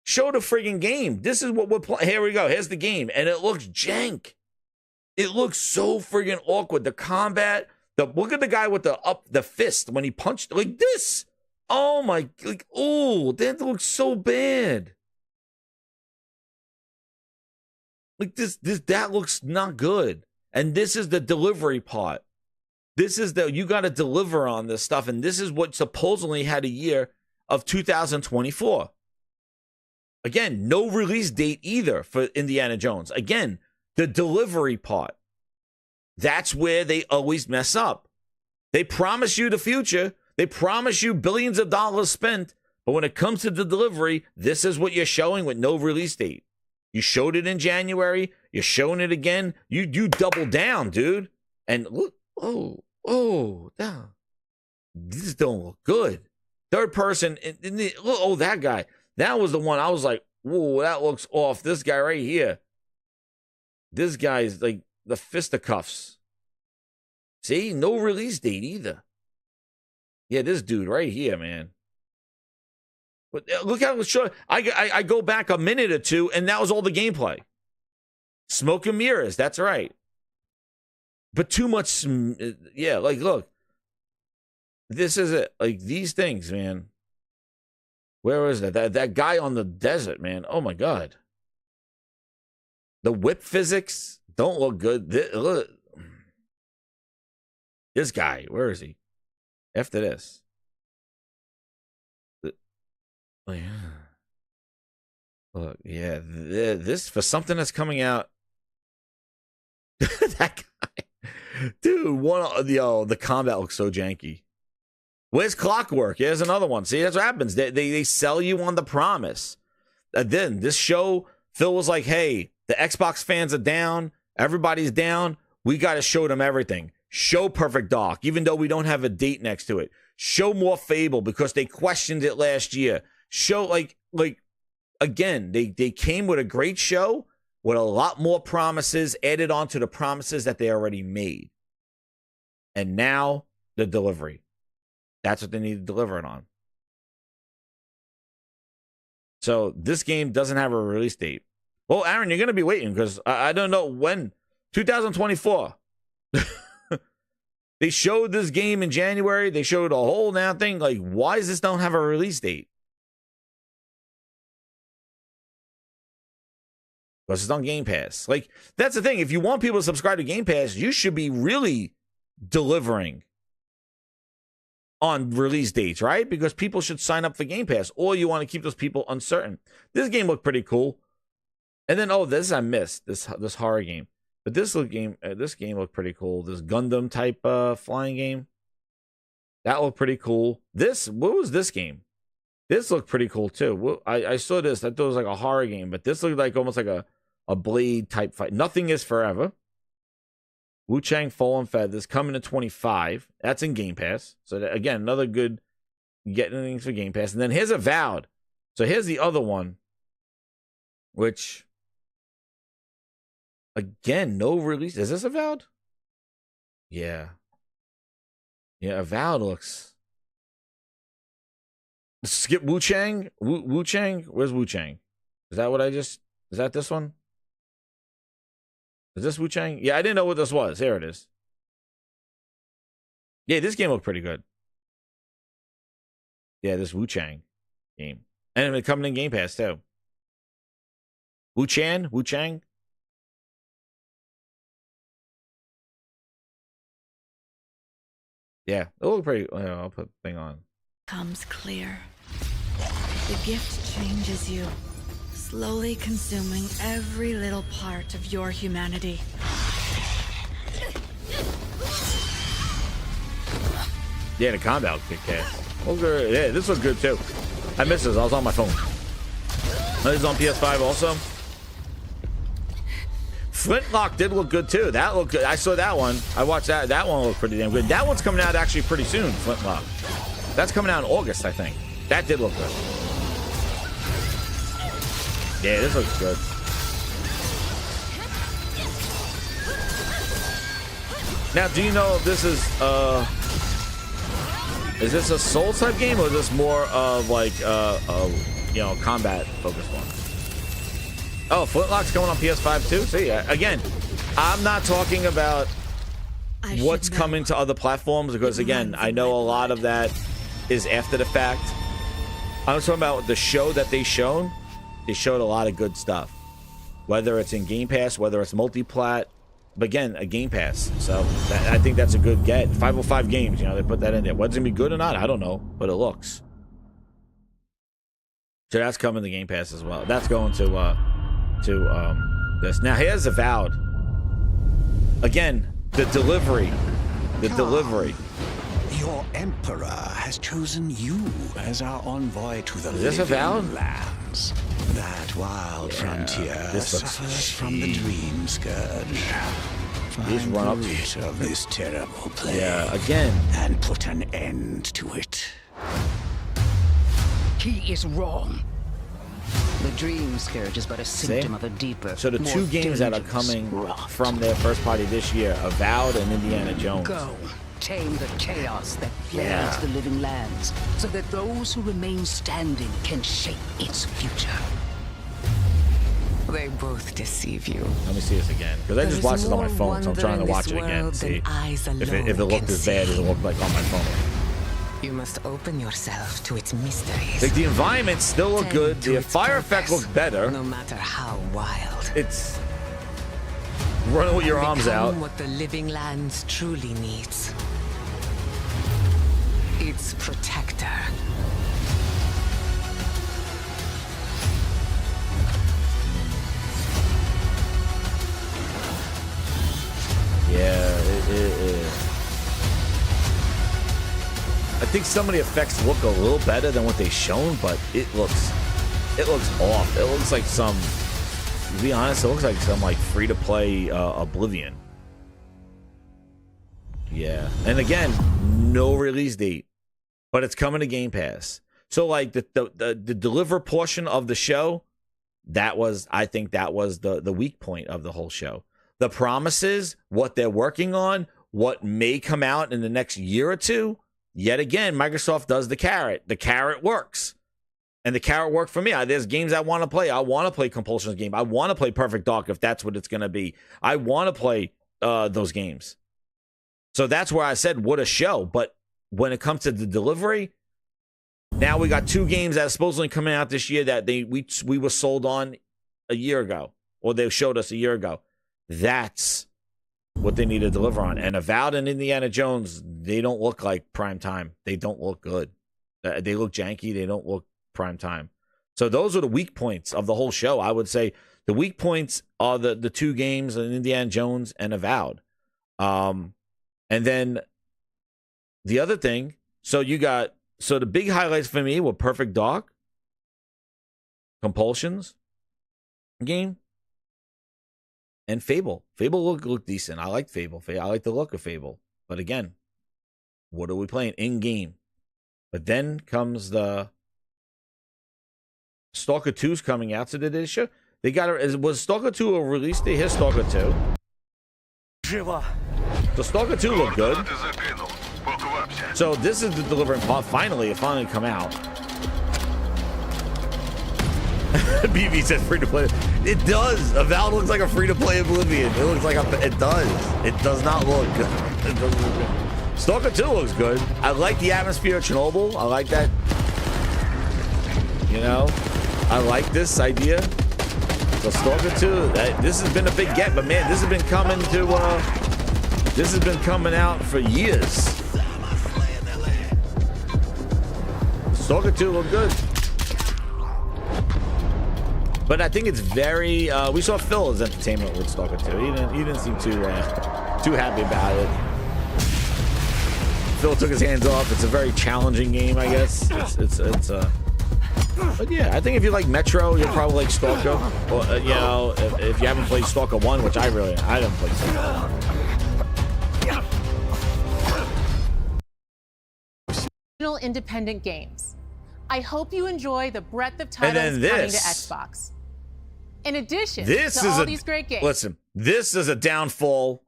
Show the friggin' game. This is what we're playing. Here we go. Here's the game. And it looks jank. It looks so friggin' awkward. The combat. Look at the guy with the fist when he punched like this. Oh my, that looks so bad. Like that looks not good. And this is the delivery part. This is you got to deliver on this stuff. And this is what supposedly had a year of 2024. Again, no release date either for Indiana Jones. Again, the delivery part. That's where they always mess up. They promise you the future. They promise you billions of dollars spent. But when it comes to the delivery, this is what you're showing with no release date. You showed it in January. You're showing it again. You double down, dude. And look, this don't look good. Third person, that guy. That was the one I was like, whoa, that looks off. This guy right here. This guy's like the fisticuffs. See, no release date either. Yeah, this dude right here, man. But look how it's short. I go back a minute or two, and that was all the gameplay. Smoke and mirrors, that's right. But too much, yeah, like, look. This is it. Like, these things, man. Where is that? That guy on the desert, man. Oh, my God. The whip physics don't look good. This guy, where is he? After this. Look, yeah, this for something that's coming out. That guy, dude. The combat looks so janky. Where's Clockwork? Here's another one. See, that's what happens. They sell you on the promise. And then this show, Phil was like, "Hey, the Xbox fans are down. Everybody's down. We got to show them everything. Show Perfect Dark, even though we don't have a date next to it. Show more Fable because they questioned it last year. Show like again, they came with a great show with a lot more promises added on to the promises that they already made. And now the delivery. That's what they need to deliver it on. So this game doesn't have a release date. Well, Aaron, you're going to be waiting because I don't know when. 2024. They showed this game in January. They showed a whole now thing. Like, why does this don't have a release date? because it's on Game Pass. Like, that's the thing. If you want people to subscribe to Game Pass, you should be really delivering on release dates, right? Because people should sign up for Game Pass, or you want to keep those people uncertain. This game looked pretty cool. And then, this I missed, this horror game. But this game looked pretty cool. This Gundam type flying game. That looked pretty cool. What was this game? This looked pretty cool too. I saw this. I thought it was like a horror game, but this looked like almost like a Blade type fight. Nothing is Forever. Wu Chang Fallen Feathers coming to 25. That's in Game Pass. So again, another good getting things for Game Pass. And then here's Avowed. So here's the other one, which again, no release. Is this Avowed? Yeah. Yeah, Avowed looks. Skip Wu Chang? Wu Chang? Where's Wu Chang? Is that this one? Is this Wu Chang? Yeah, I didn't know what this was. Here it is. Yeah, this game looked pretty good. Yeah, this Wu Chang game. And it's coming in Game Pass too. Wu Chang? Yeah, it looked pretty. I'll put the thing on. Comes clear. The gift changes you, slowly consuming every little part of your humanity. Yeah, the combat looked kick ass. Okay, yeah, this looked good too. I missed this. I was on my phone. This is on PS5 also. Flintlock did look good too. That looked good. I saw that one. I watched that. That one looked pretty damn good. That one's coming out actually pretty soon. Flintlock. That's coming out in August, I think. That did look good. Yeah, this looks good. Now, do you know if this is this a Soul type game, or is this more of like combat focused one? Oh, Flintlock's coming on PS5 too. See, again, I'm not talking about what's coming to other platforms, because again, I know a lot of that is after the fact. I'm talking about the show that they showed. They showed a lot of good stuff, whether it's in Game Pass, whether it's multi-plat. But again, a Game Pass. So I think that's a good get. 505 games, they put that in there. Whether it's gonna be good or not, I don't know, but it looks. So that's coming to Game Pass as well. That's going to this. Now here's Avowed. Again, the delivery. Your Emperor has chosen you as our envoy to the Avowed lands. That wild frontier suffers from the dream scourge. Find the root of this terrible plague. Yeah, again. And put an end to it. He is wrong. The dream scourge is but a symptom of a deeper. So the two games that are coming from their first party this year, Avowed and Indiana Jones. Go. Tame the chaos that plagues the living lands, so that those who remain standing can shape its future. They both deceive you. Let me see this again, because I just watched this on my phone, so I'm trying to watch it again. See if it looked as bad as it looked like on my phone. You must open yourself to its mysteries. Like, the environment still looked good. The fire effect looked better. No matter how wild. It's running with your arms out. What the living lands truly needs. Its protector. Yeah, it. I think some of the effects look a little better than what they've shown, but it looks off. It looks like some, to be honest, it looks like some like free-to-play Oblivion. Yeah, and again, no release date, but it's coming to Game Pass. So like the deliver portion of the show, I think that was the weak point of the whole show. The promises, what they're working on, what may come out in the next year or two. Yet again, Microsoft does the carrot. The carrot works. And the carrot worked for me. There's games I want to play. I want to play Compulsion's game. I want to play Perfect Dark if that's what it's going to be. I want to play those games. So that's where I said, what a show. But when it comes to the delivery, now we got two games that are supposedly coming out this year that we were sold on a year ago or they showed us a year ago. That's what they need to deliver on. And Avowed and Indiana Jones, they don't look like prime time. They don't look good. They look janky. They don't look prime time. So those are the weak points of the whole show. I would say the weak points are the two games, Indiana Jones and Avowed. And then the other thing, so the big highlights for me were Perfect Dark, Compulsions game, and Fable. Fable looked decent. I like Fable. I like the look of Fable. But again, what are we playing? In-game. But then comes the Stalker 2's coming out. So did they show? They got it. Was Stalker 2 a release date? Here's Stalker 2. So Stalker 2 looked good. So this is the delivering part. Finally, it finally come out. BB says free to play. It does. Avowed looks like a free to play Oblivion. It looks like it does. It does not look good. It doesn't look good. Stalker 2 looks good. I like the atmosphere of Chernobyl. I like that. You know, I like this idea. So Stalker 2. This has been a big get, but man, this has been coming to. This has been coming out for years. Stalker 2 looked good. But I think it's very. We saw Phil's entertainment with Stalker 2. He didn't seem too happy about it. Phil took his hands off. It's a very challenging game, I guess. But yeah, I think if you like Metro, you'll probably like Stalker. Or you know, if you haven't played Stalker 1, which I haven't played Stalker 1. Independent games. I hope you enjoy the breadth of titles coming to Xbox. In addition to all these great games. Listen, this is a downfall.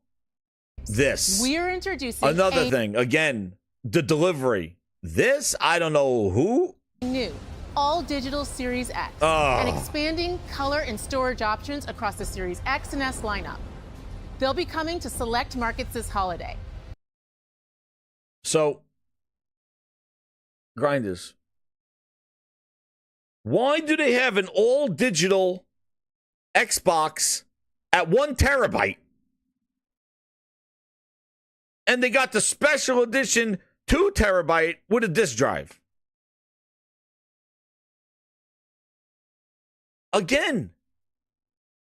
We're introducing another thing. Again, the delivery. This, I don't know who. New all-digital Series X and expanding color and storage options across the Series X and S lineup. They'll be coming to select markets this holiday. So, grinders. Why do they have an all-digital Xbox at 1 terabyte? And they got the special edition 2 terabyte with a disk drive. Again.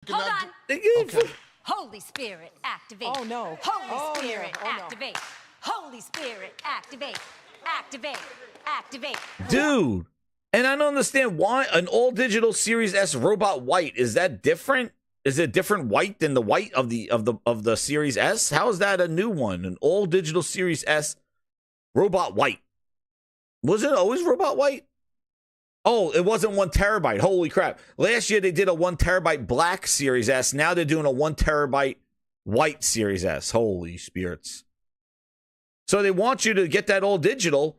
Hold on. Okay. Holy Spirit, activate. Oh, no. Holy Spirit, activate. Holy Spirit, activate. Activate. Activate. Dude. And I don't understand why an all-digital Series S Robot White, is that different? Is it different white than the white of the Series S? How is that a new one? An all-digital Series S Robot White. Was it always Robot White? Oh, it wasn't 1 terabyte. Holy crap. Last year they did a 1 terabyte black Series S. Now they're doing a 1 terabyte white Series S. Holy spirits. So they want you to get that all digital.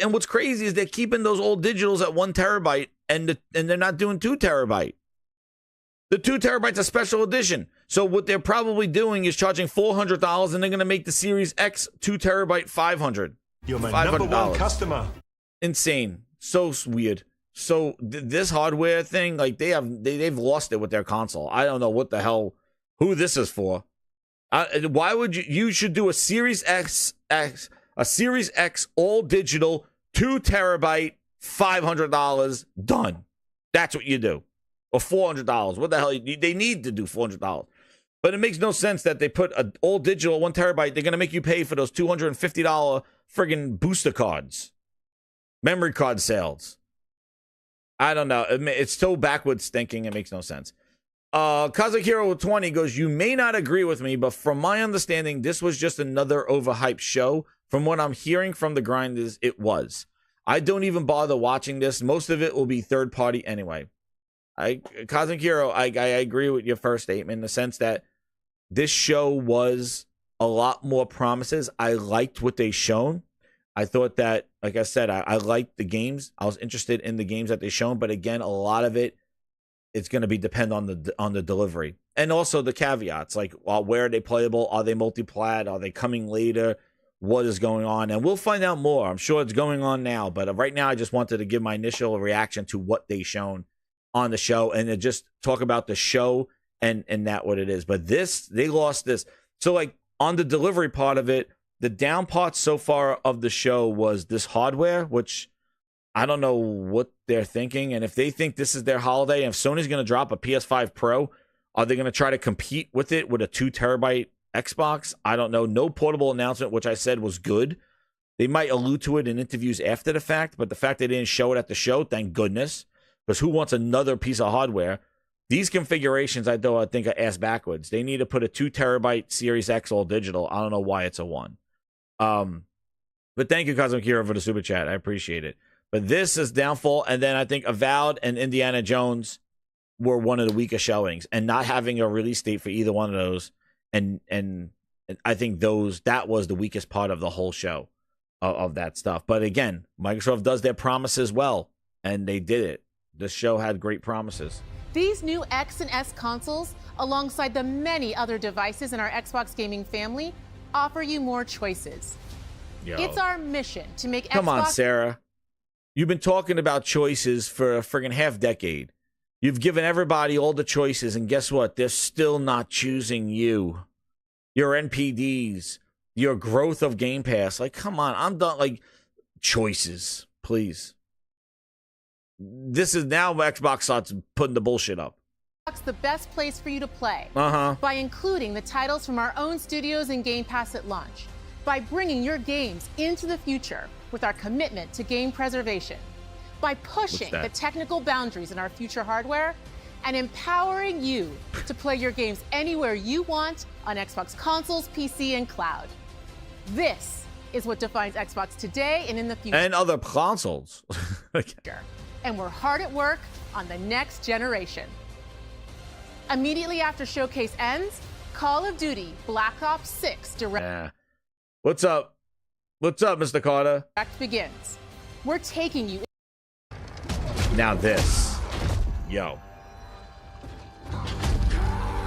And what's crazy is they're keeping those old digitals at 1 terabyte and they're not doing 2 terabyte. The 2 terabyte's a special edition. So what they're probably doing is charging $400 and they're going to make the Series X 2 terabyte $500. You're my number one customer. Insane. So weird. So this hardware thing, like they've lost it with their console. I don't know what the hell, who this is for. Why would you should do a Series X all digital 2 terabyte $500 done. That's what you do. Or $400. What the hell? They need to do $400. But it makes no sense that they put an all digital 1 terabyte. They're going to make you pay for those $250 friggin' booster cards. Memory card sales. I don't know. It's so backwards thinking. It makes no sense. Kazakiro 20 goes, you may not agree with me, but from my understanding, this was just another overhyped show. From what I'm hearing from the grinders, it was. I don't even bother watching this. Most of it will be third party anyway. Kazakiro, I agree with your first statement in the sense that this show was a lot more promises. I liked what they shown. I thought that, like I said, I liked the games. I was interested in the games that they shown, but again, a lot of it's going to be depend on the delivery and also the caveats, like where are they playable? Are they multi-plat? Are they coming later? What is going on? And we'll find out more. I'm sure it's going on now, but right now I just wanted to give my initial reaction to what they shown on the show and to just talk about the show and that what it is. But this, they lost this. So like on the delivery part of it, the down part so far of the show was this hardware, which I don't know what they're thinking. And if they think this is their holiday, and if Sony's going to drop a PS5 Pro, are they going to try to compete with it with a 2 terabyte Xbox? I don't know. No portable announcement, which I said was good. They might allude to it in interviews after the fact, but the fact they didn't show it at the show, thank goodness. Because who wants another piece of hardware? These configurations, I think are ass backwards. They need to put a 2 terabyte Series X all digital. I don't know why it's a 1. But thank you, Cosmic Hero, for the super chat. I appreciate it. But this is downfall, and then I think Avowed and Indiana Jones were one of the weakest showings, and not having a release date for either one of those, and I think that was the weakest part of the whole show of that stuff. But again, Microsoft does their promises well, and they did it. The show had great promises. These new X and S consoles, alongside the many other devices in our Xbox gaming family, offer you more choices. Yo. It's our mission to make Come Xbox... on, Sarah. You've been talking about choices for a friggin' half decade. You've given everybody all the choices, and guess what? They're still not choosing you. Your NPDs, your growth of Game Pass. Like, come on, I'm done. Like, choices, please. This is now Xbox starts putting the bullshit up. The best place for you to play by including the titles from our own studios in Game Pass at launch, by bringing your games into the future with our commitment to game preservation, by pushing the technical boundaries in our future hardware, and empowering you to play your games anywhere you want on Xbox consoles, PC, and cloud. This is what defines Xbox today and in the future. And other consoles. And we're hard at work on the next generation. Immediately after Showcase ends, Call of Duty Black Ops 6 Direct What's up? What's up, Mr. Carter? begins. We're taking you... Now this. Yo.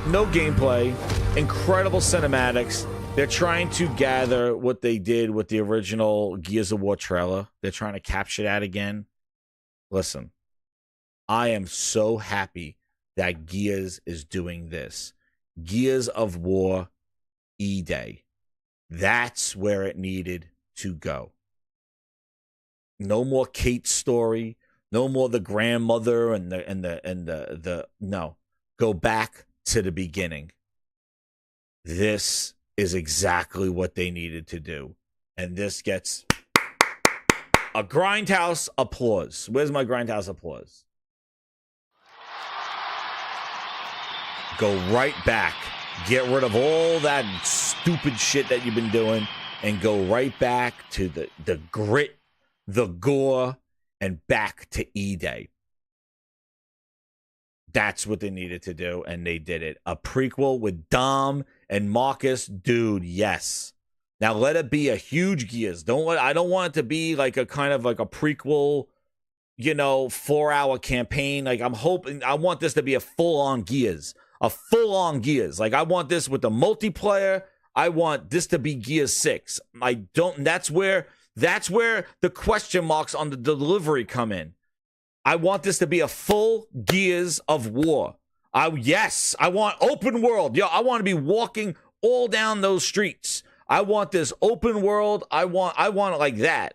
No gameplay. Incredible cinematics. They're trying to gather what they did with the original Gears of War trailer. They're trying to capture that again. Listen, I am so happy that Gears is doing this. Gears of War E-Day. That's where it needed to go. No more Kate's story. No more the grandmother and the no. Go back to the beginning. This is exactly what they needed to do. And this gets a grindhouse applause. Where's my grindhouse applause? Go right back. Get rid of all that stupid shit that you've been doing and go right back to the grit, the gore, and back to E-Day. That's what they needed to do, and they did it. A prequel with Dom and Marcus, dude, yes. Now let it be a huge Gears. I don't want it to be like a kind of like a prequel, 4-hour campaign. Like I want this to be a full-on Gears. A full-on Gears. Like I want this with the multiplayer. I want this to be Gears 6. That's where the question marks on the delivery come in. I want this to be a full Gears of War. I want open world. I want to be walking all down those streets. I want this open world. I want it like that.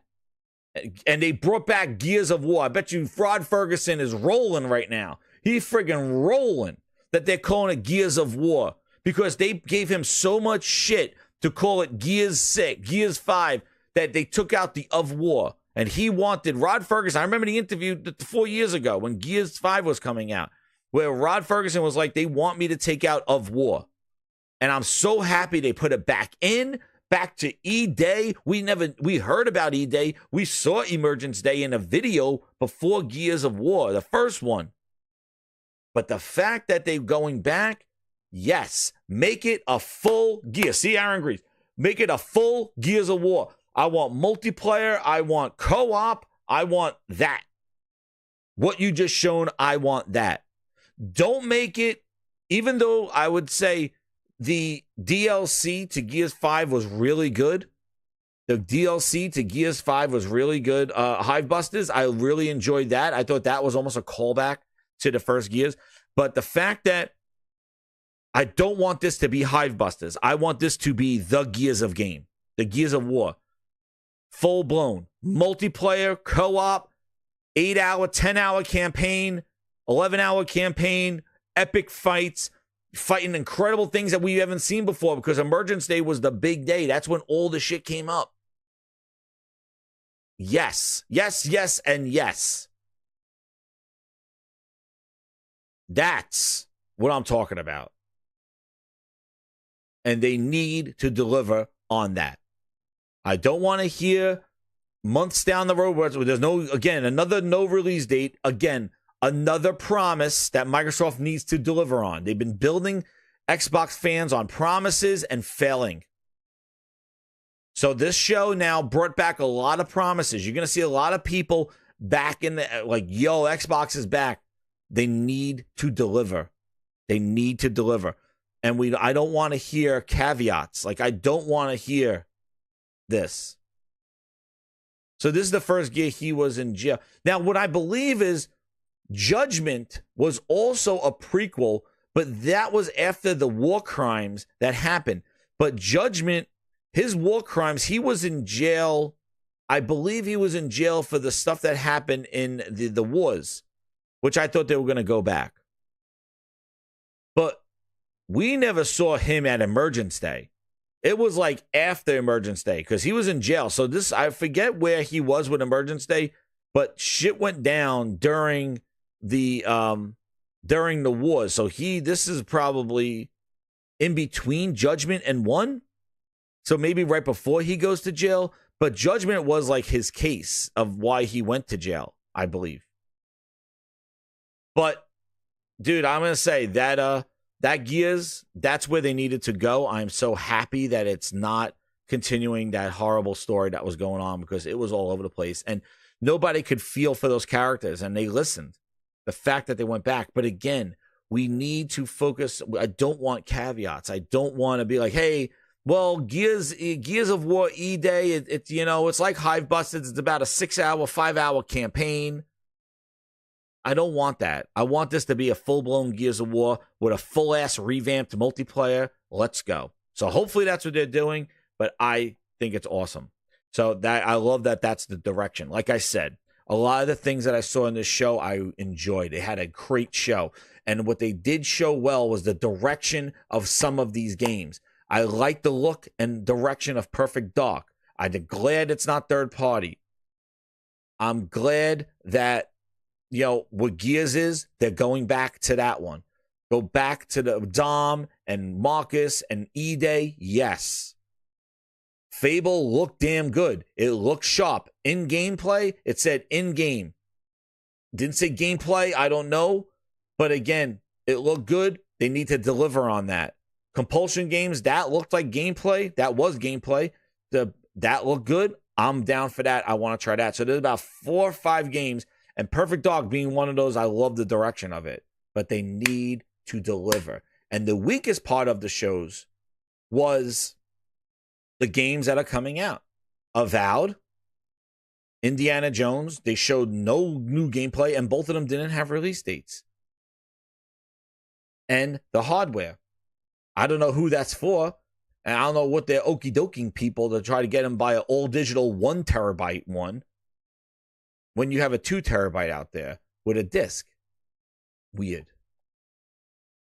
And they brought back Gears of War. I bet you Rod Ferguson is rolling right now. He's friggin' rolling that they're calling it Gears of War because they gave him so much shit to call it Gears 6, Gears 5, that they took out the of War. And he wanted Rod Ferguson. I remember the interview 4 years ago when Gears 5 was coming out, where Rod Ferguson was like, they want me to take out of War. And I'm so happy they put it back to E-Day. We heard about E-Day. We saw Emergence Day in a video before Gears of War, the first one. But the fact that they're going back, yes, make it a full Gear. See, Aaron agrees. Make it a full Gears of War. I want multiplayer. I want co-op. I want that. What you just shown, I want that. Don't make it, even though I would say the DLC to Gears 5 was really good. The DLC to Gears 5 was really good. Hivebusters, I really enjoyed that. I thought that was almost a callback to the first Gears. But the fact that I don't want this to be Hivebusters. I want this to be the Gears of game, the Gears of War. Full blown multiplayer, co-op, 8-hour, 10-hour campaign, 11-hour campaign, epic fights, fighting incredible things that we haven't seen before because Emergence Day was the big day. That's when all the shit came up. Yes, yes, yes, and yes. That's what I'm talking about. And they need to deliver on that. I don't want to hear months down the road where there's no, again, another no release date. Again, another promise that Microsoft needs to deliver on. They've been building Xbox fans on promises and failing. So this show now brought back a lot of promises. You're going to see a lot of people back in the, like, yo, Xbox is back. They need to deliver. They need to deliver. And I don't want to hear caveats. Like, I don't want to hear this. So this is the first year he was in jail. Now, what I believe is Judgment was also a prequel, but that was after the war crimes that happened. But Judgment, his war crimes, he was in jail. I believe he was in jail for the stuff that happened in the wars, which I thought they were going to go back. But we never saw him at Emergence Day. It was like after Emergence Day because he was in jail. So this, I forget where he was with Emergence Day, but shit went down during the wars. So this is probably in between Judgment and 1. So maybe right before he goes to jail. But Judgment was like his case of why he went to jail, I believe. But dude, I'm gonna say that that Gears, that's where they needed to go. I'm so happy that it's not continuing that horrible story that was going on because it was all over the place and nobody could feel for those characters and they listened. The fact that they went back. But again, we need to focus. I don't want caveats. I don't want to be like, hey, well, Gears of War E-Day, it's it's like Hivebusters. It's about a 6-hour, 5-hour campaign. I don't want that. I want this to be a full-blown Gears of War with a full-ass revamped multiplayer. Let's go. So hopefully that's what they're doing, but I think it's awesome. So that I love that that's the direction. Like I said, a lot of the things that I saw in this show, I enjoyed. It had a great show. And what they did show well was the direction of some of these games. I like the look and direction of Perfect Dark. I'm glad it's not third party. I'm glad that what Gears is, they're going back to that one. Go back to the Dom and Marcus and E-Day. Yes. Fable looked damn good. It looked sharp. In gameplay, it said in-game. Didn't say gameplay, I don't know. But again, it looked good. They need to deliver on that. Compulsion games, that looked like gameplay. That was gameplay. That looked good. I'm down for that. I want to try that. So there's about 4 or 5 games. And Perfect Dark being one of those, I love the direction of it. But they need to deliver. And the weakest part of the shows was the games that are coming out. Avowed, Indiana Jones, they showed no new gameplay, and both of them didn't have release dates. And the hardware. I don't know who that's for. And I don't know what they're okie doking people to try to get them by an all digital 1 terabyte one. When you have a 2 terabyte out there with a disc. Weird.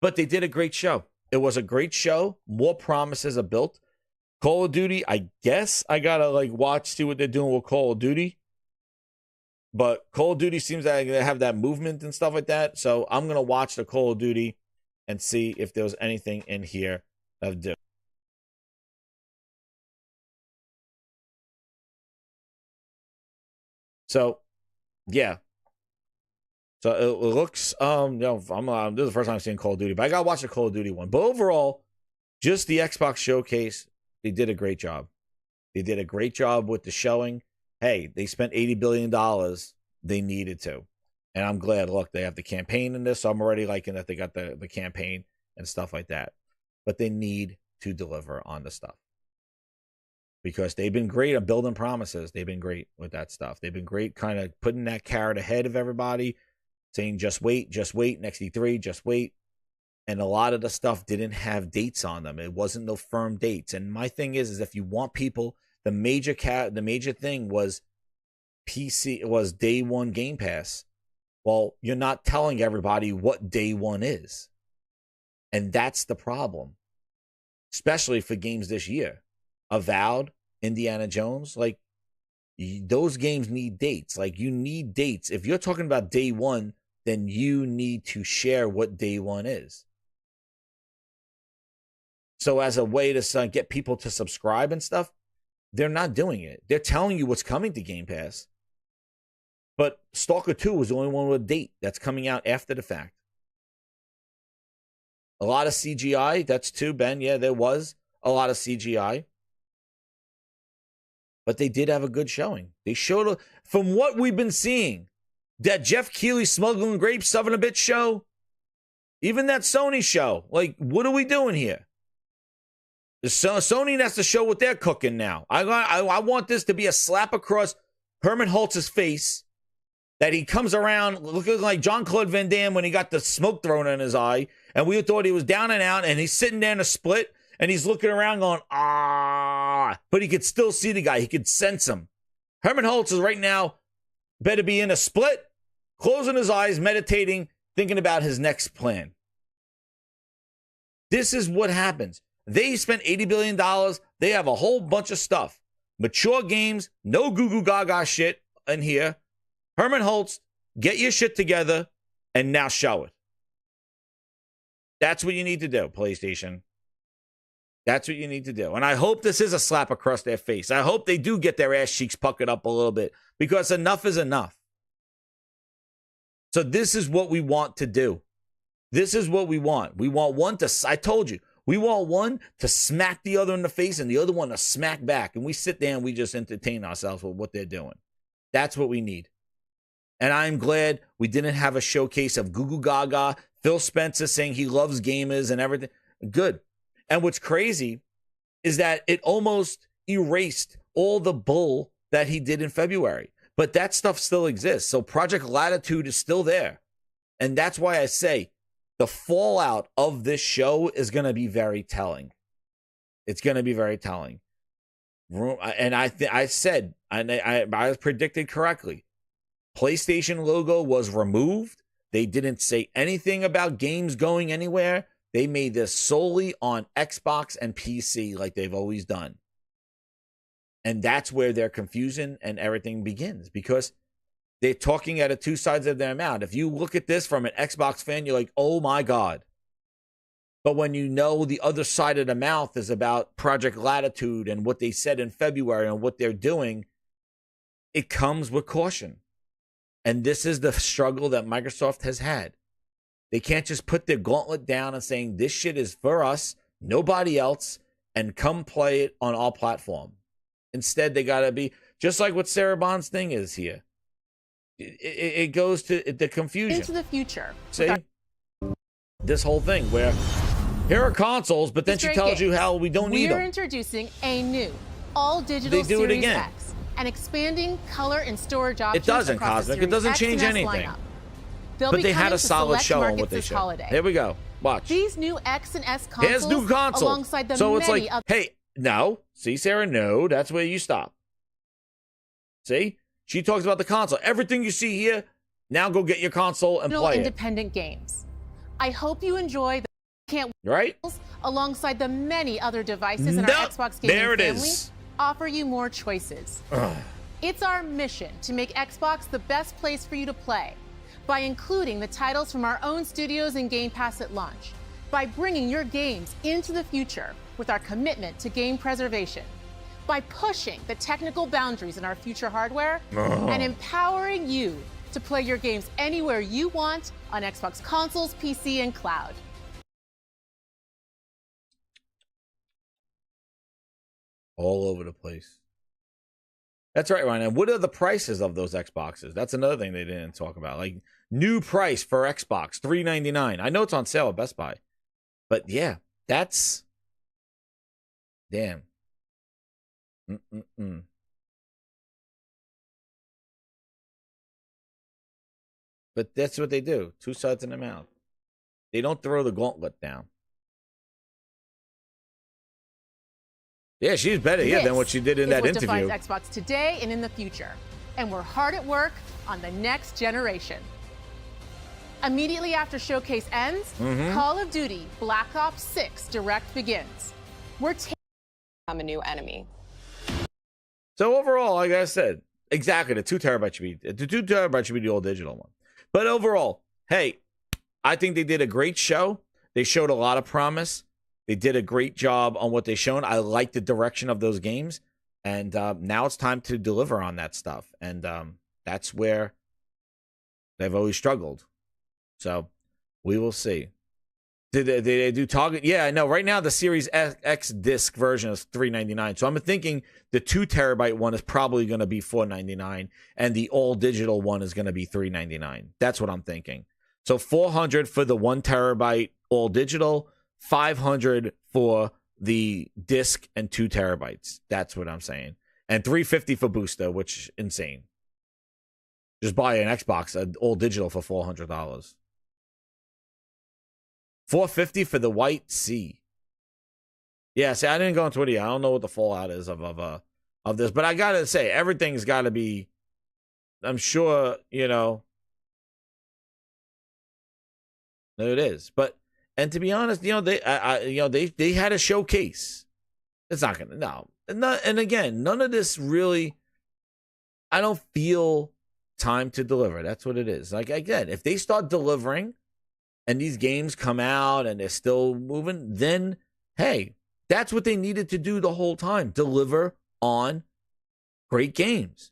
But they did a great show. It was a great show. More promises are built. Call of Duty, I guess I gotta see what they're doing with Call of Duty. But Call of Duty seems like they have that movement and stuff like that. So I'm gonna watch the Call of Duty and see if there was anything in here of different. So yeah. So it looks, this is the first time I've seen Call of Duty, but I gotta watch the Call of Duty one. But overall, just the Xbox showcase, they did a great job. They did a great job with the showing. Hey, they spent $80 billion. They needed to. And I'm glad, look, they have the campaign in this, so I'm already liking that they got the campaign and stuff like that. But they need to deliver on the stuff. Because they've been great at building promises. They've been great with that stuff. They've been great kind of putting that carrot ahead of everybody, saying just wait, next E3, just wait. And a lot of the stuff didn't have dates on them. It wasn't no firm dates. And my thing is if you want people, the major thing was PC, it was day one Game Pass. Well, you're not telling everybody what day one is. And that's the problem. Especially for games this year. Avowed, Indiana Jones, like those games need dates. Like you need dates. If you're talking about day one, then you need to share what day one is. So as a way to get people to subscribe and stuff, they're not doing it. They're telling you what's coming to Game Pass. But Stalker 2 was the only one with a date that's coming out after the fact. A lot of CGI, that's too, Ben. Yeah, there was a lot of CGI. But they did have a good showing. They showed, from what we've been seeing, that Jeff Keighley smuggling grapes, son of a bitch show, even that Sony show, like, what are we doing here? Sony has to show what they're cooking now. I want this to be a slap across Herman Holtz's face, that he comes around looking like Jean-Claude Van Damme when he got the smoke thrown in his eye, and we thought he was down and out, and he's sitting there in a split, and he's looking around going, ah, but he could still see the guy. He could sense him. Herman Holtz is right now better be in a split, closing his eyes, meditating, thinking about his next plan. This is what happens. They spent $80 billion. They have a whole bunch of stuff. Mature games, no goo-goo gaga shit in here. Herman Holtz, get your shit together and now show it. That's what you need to do, PlayStation. That's what you need to do. And I hope this is a slap across their face. I hope they do get their ass cheeks puckered up a little bit, because enough is enough. So this is what we want to do. This is what we want. We want one to, I told you, we want one to smack the other in the face and the other one to smack back. And we sit there and we just entertain ourselves with what they're doing. That's what we need. And I'm glad we didn't have a showcase of Goo Goo Gaga, Phil Spencer saying he loves gamers and everything. Good. And what's crazy is that it almost erased all the bull that he did in February. But that stuff still exists. So Project Latitude is still there. And that's why I say the fallout of this show is going to be very telling. It's going to be very telling. And I said, and I predicted correctly, PlayStation logo was removed. They didn't say anything about games going anywhere. They made this solely on Xbox and PC like they've always done. And that's where their confusion and everything begins, because they're talking out of two sides of their mouth. If you look at this from an Xbox fan, you're like, oh my God. But when you know the other side of the mouth is about Project Latitude and what they said in February and what they're doing, it comes with caution. And this is the struggle that Microsoft has had. They can't just put their gauntlet down and saying, this shit is for us, nobody else, and come play it on our platform. Instead, they got to be, just like what Sarah Bond's thing is here. It goes to the confusion. Into the future. See? This whole thing where here are consoles, but then she tells you how we don't need them. We're introducing a new all-digital Series X and expanding color and storage options. It doesn't, Cosmic. It doesn't change anything. But they had a solid show on what they showed. Here we go. Watch. These new X and S consoles, here's new consoles. Alongside the so it's many like, other hey, no. See, Sarah, no. That's where you stop. See? She talks about the console. Everything you see here, now go get your console and play independent games. I hope you enjoy the can't right alongside the many other devices in our Xbox gaming family. Offer you more choices. It's our mission to make Xbox the best place for you to play by including the titles from our own studios in Game Pass at launch, by bringing your games into the future with our commitment to game preservation, by pushing the technical boundaries in our future hardware, and empowering you to play your games anywhere you want on Xbox consoles, PC, and cloud. All over the place. That's right, Ryan. And what are the prices of those Xboxes? That's another thing they didn't talk about. Like, new price for Xbox, $399. I know it's on sale at Best Buy. But yeah, that's... Damn. But that's what they do. Two sides in the mouth. They don't throw the gauntlet down. Yeah, she's better than what she did in that interview. This defines Xbox today and in the future. And we're hard at work on the next generation. Immediately after Showcase ends, Call of Duty Black Ops 6 Direct begins. We're taking a new enemy. So overall, like I said, exactly, the 2 terabyte should be the all digital one. But overall, hey, I think they did a great show. They showed a lot of promise. They did a great job on what they shown. I like the direction of those games. And now it's time to deliver on that stuff. And that's where they've always struggled. So we will see. Did they do Target? Yeah, I know. Right now, the Series X disc version is $399. So I'm thinking the 2 terabyte one is probably going to be $499, and the all digital one is going to be $399. That's what I'm thinking. So $400 for the 1 terabyte all digital, $500 for the disc and 2 terabytes. That's what I'm saying. And $350 for booster, which is insane. Just buy an Xbox, all digital for $400. $450 for the White Sea. Yeah, see, I didn't go into it yet. I don't know what the fallout is of this, but I gotta say, everything's gotta be. I'm sure it is. But and to be honest, they had a showcase. It's not gonna and again, none of this really. I don't feel time to deliver. That's what it is. Like again, if they start delivering. And these games come out and they're still moving, then, hey, that's what they needed to do the whole time. Deliver on great games.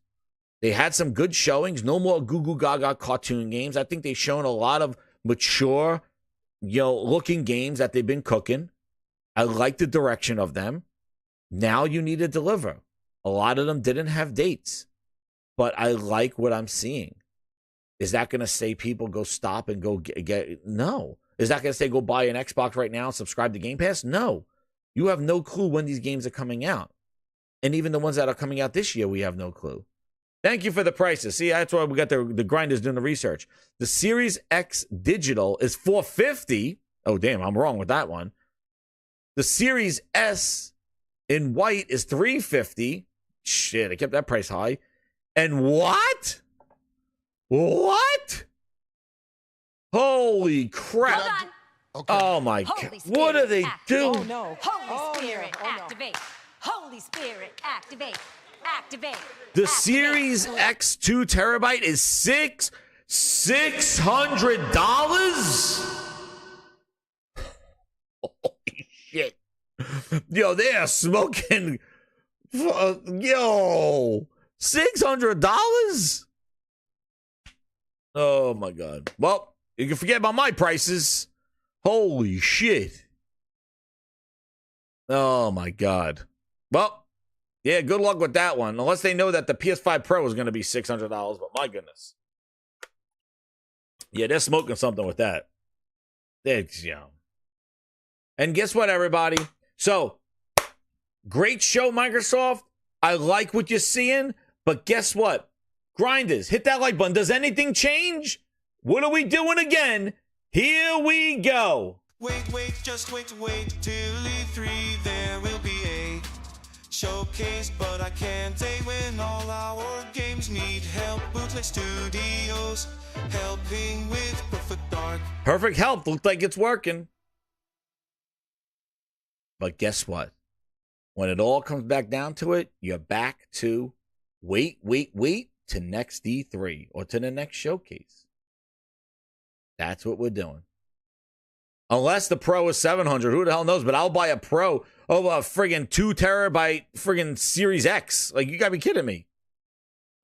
They had some good showings. No more goo goo gaga cartoon games. I think they've shown a lot of mature, looking games that they've been cooking. I like the direction of them. Now you need to deliver. A lot of them didn't have dates, but I like what I'm seeing. Is that going to say people go stop and go get? No. Is that going to say go buy an Xbox right now and subscribe to Game Pass? No. You have no clue when these games are coming out. And even the ones that are coming out this year, we have no clue. Thank you for the prices. See, that's why we got the grinders doing the research. The Series X digital is $450. Oh, damn, I'm wrong with that one. The Series S in white is $350. Shit, I kept that price high. And what? What? Holy crap. Hold on. Okay. Oh my God. What are they doing? Oh no. Holy Spirit, activate. Holy Spirit, activate. Activate. The Series X 2 terabyte is $600? Holy shit. Yo, they are smoking. Yo, $600? Oh my God. Well, you can forget about my prices. Holy shit. Oh my God. Well, yeah, good luck with that one. Unless they know that the PS5 Pro is going to be $600, but my goodness. Yeah, they're smoking something with that. And guess what, everybody? So, great show, Microsoft. I like what you're seeing, but guess what? Grinders, hit that like button. Does anything change? What are we doing again? Here we go. Wait, just wait till E3. There will be a showcase, but I can't say when all our games need help. Bootleg Studios helping with Perfect Dark. Perfect help. Looks like it's working. But guess what? When it all comes back down to it, you're back to wait to next E3 or to the next showcase. That's what we're doing. Unless the Pro is $700, who the hell knows? But I'll buy a Pro over a friggin' 2 terabyte friggin' Series X. Like, you gotta be kidding me.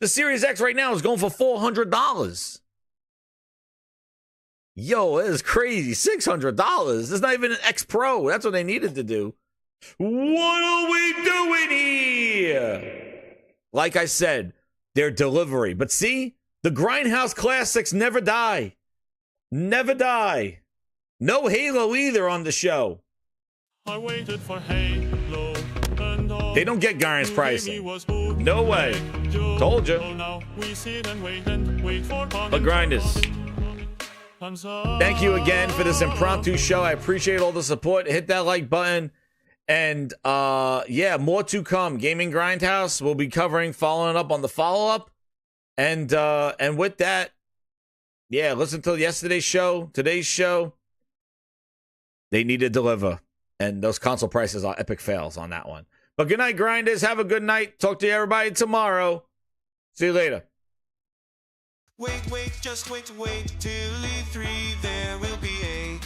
The Series X right now is going for $400. Yo, that is crazy. $600. It's not even an X Pro. That's what they needed to do. What are we doing here? Like I said, their delivery. But see, the Grindhouse classics never die. Never die. No Halo either on the show. I waited for Halo and all. They don't get Garn's pricing. No way. Told you. Now we sit and wait for But Grinders. Thank you again for this impromptu show. I appreciate all the support. Hit that like button. And yeah, more to come. Gaming Grindhouse, we'll be covering, following up on the follow-up. And with that, yeah, listen to yesterday's show, today's show. They need to deliver. And those console prices are epic fails on that one. But good night, Grinders. Have a good night. Talk to everybody tomorrow. See you later. Wait, just wait till E3. There will be a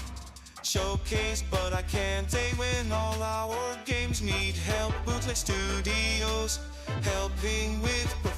showcase, but I can't say when all our games need help. Bootleg Studios helping with perfect.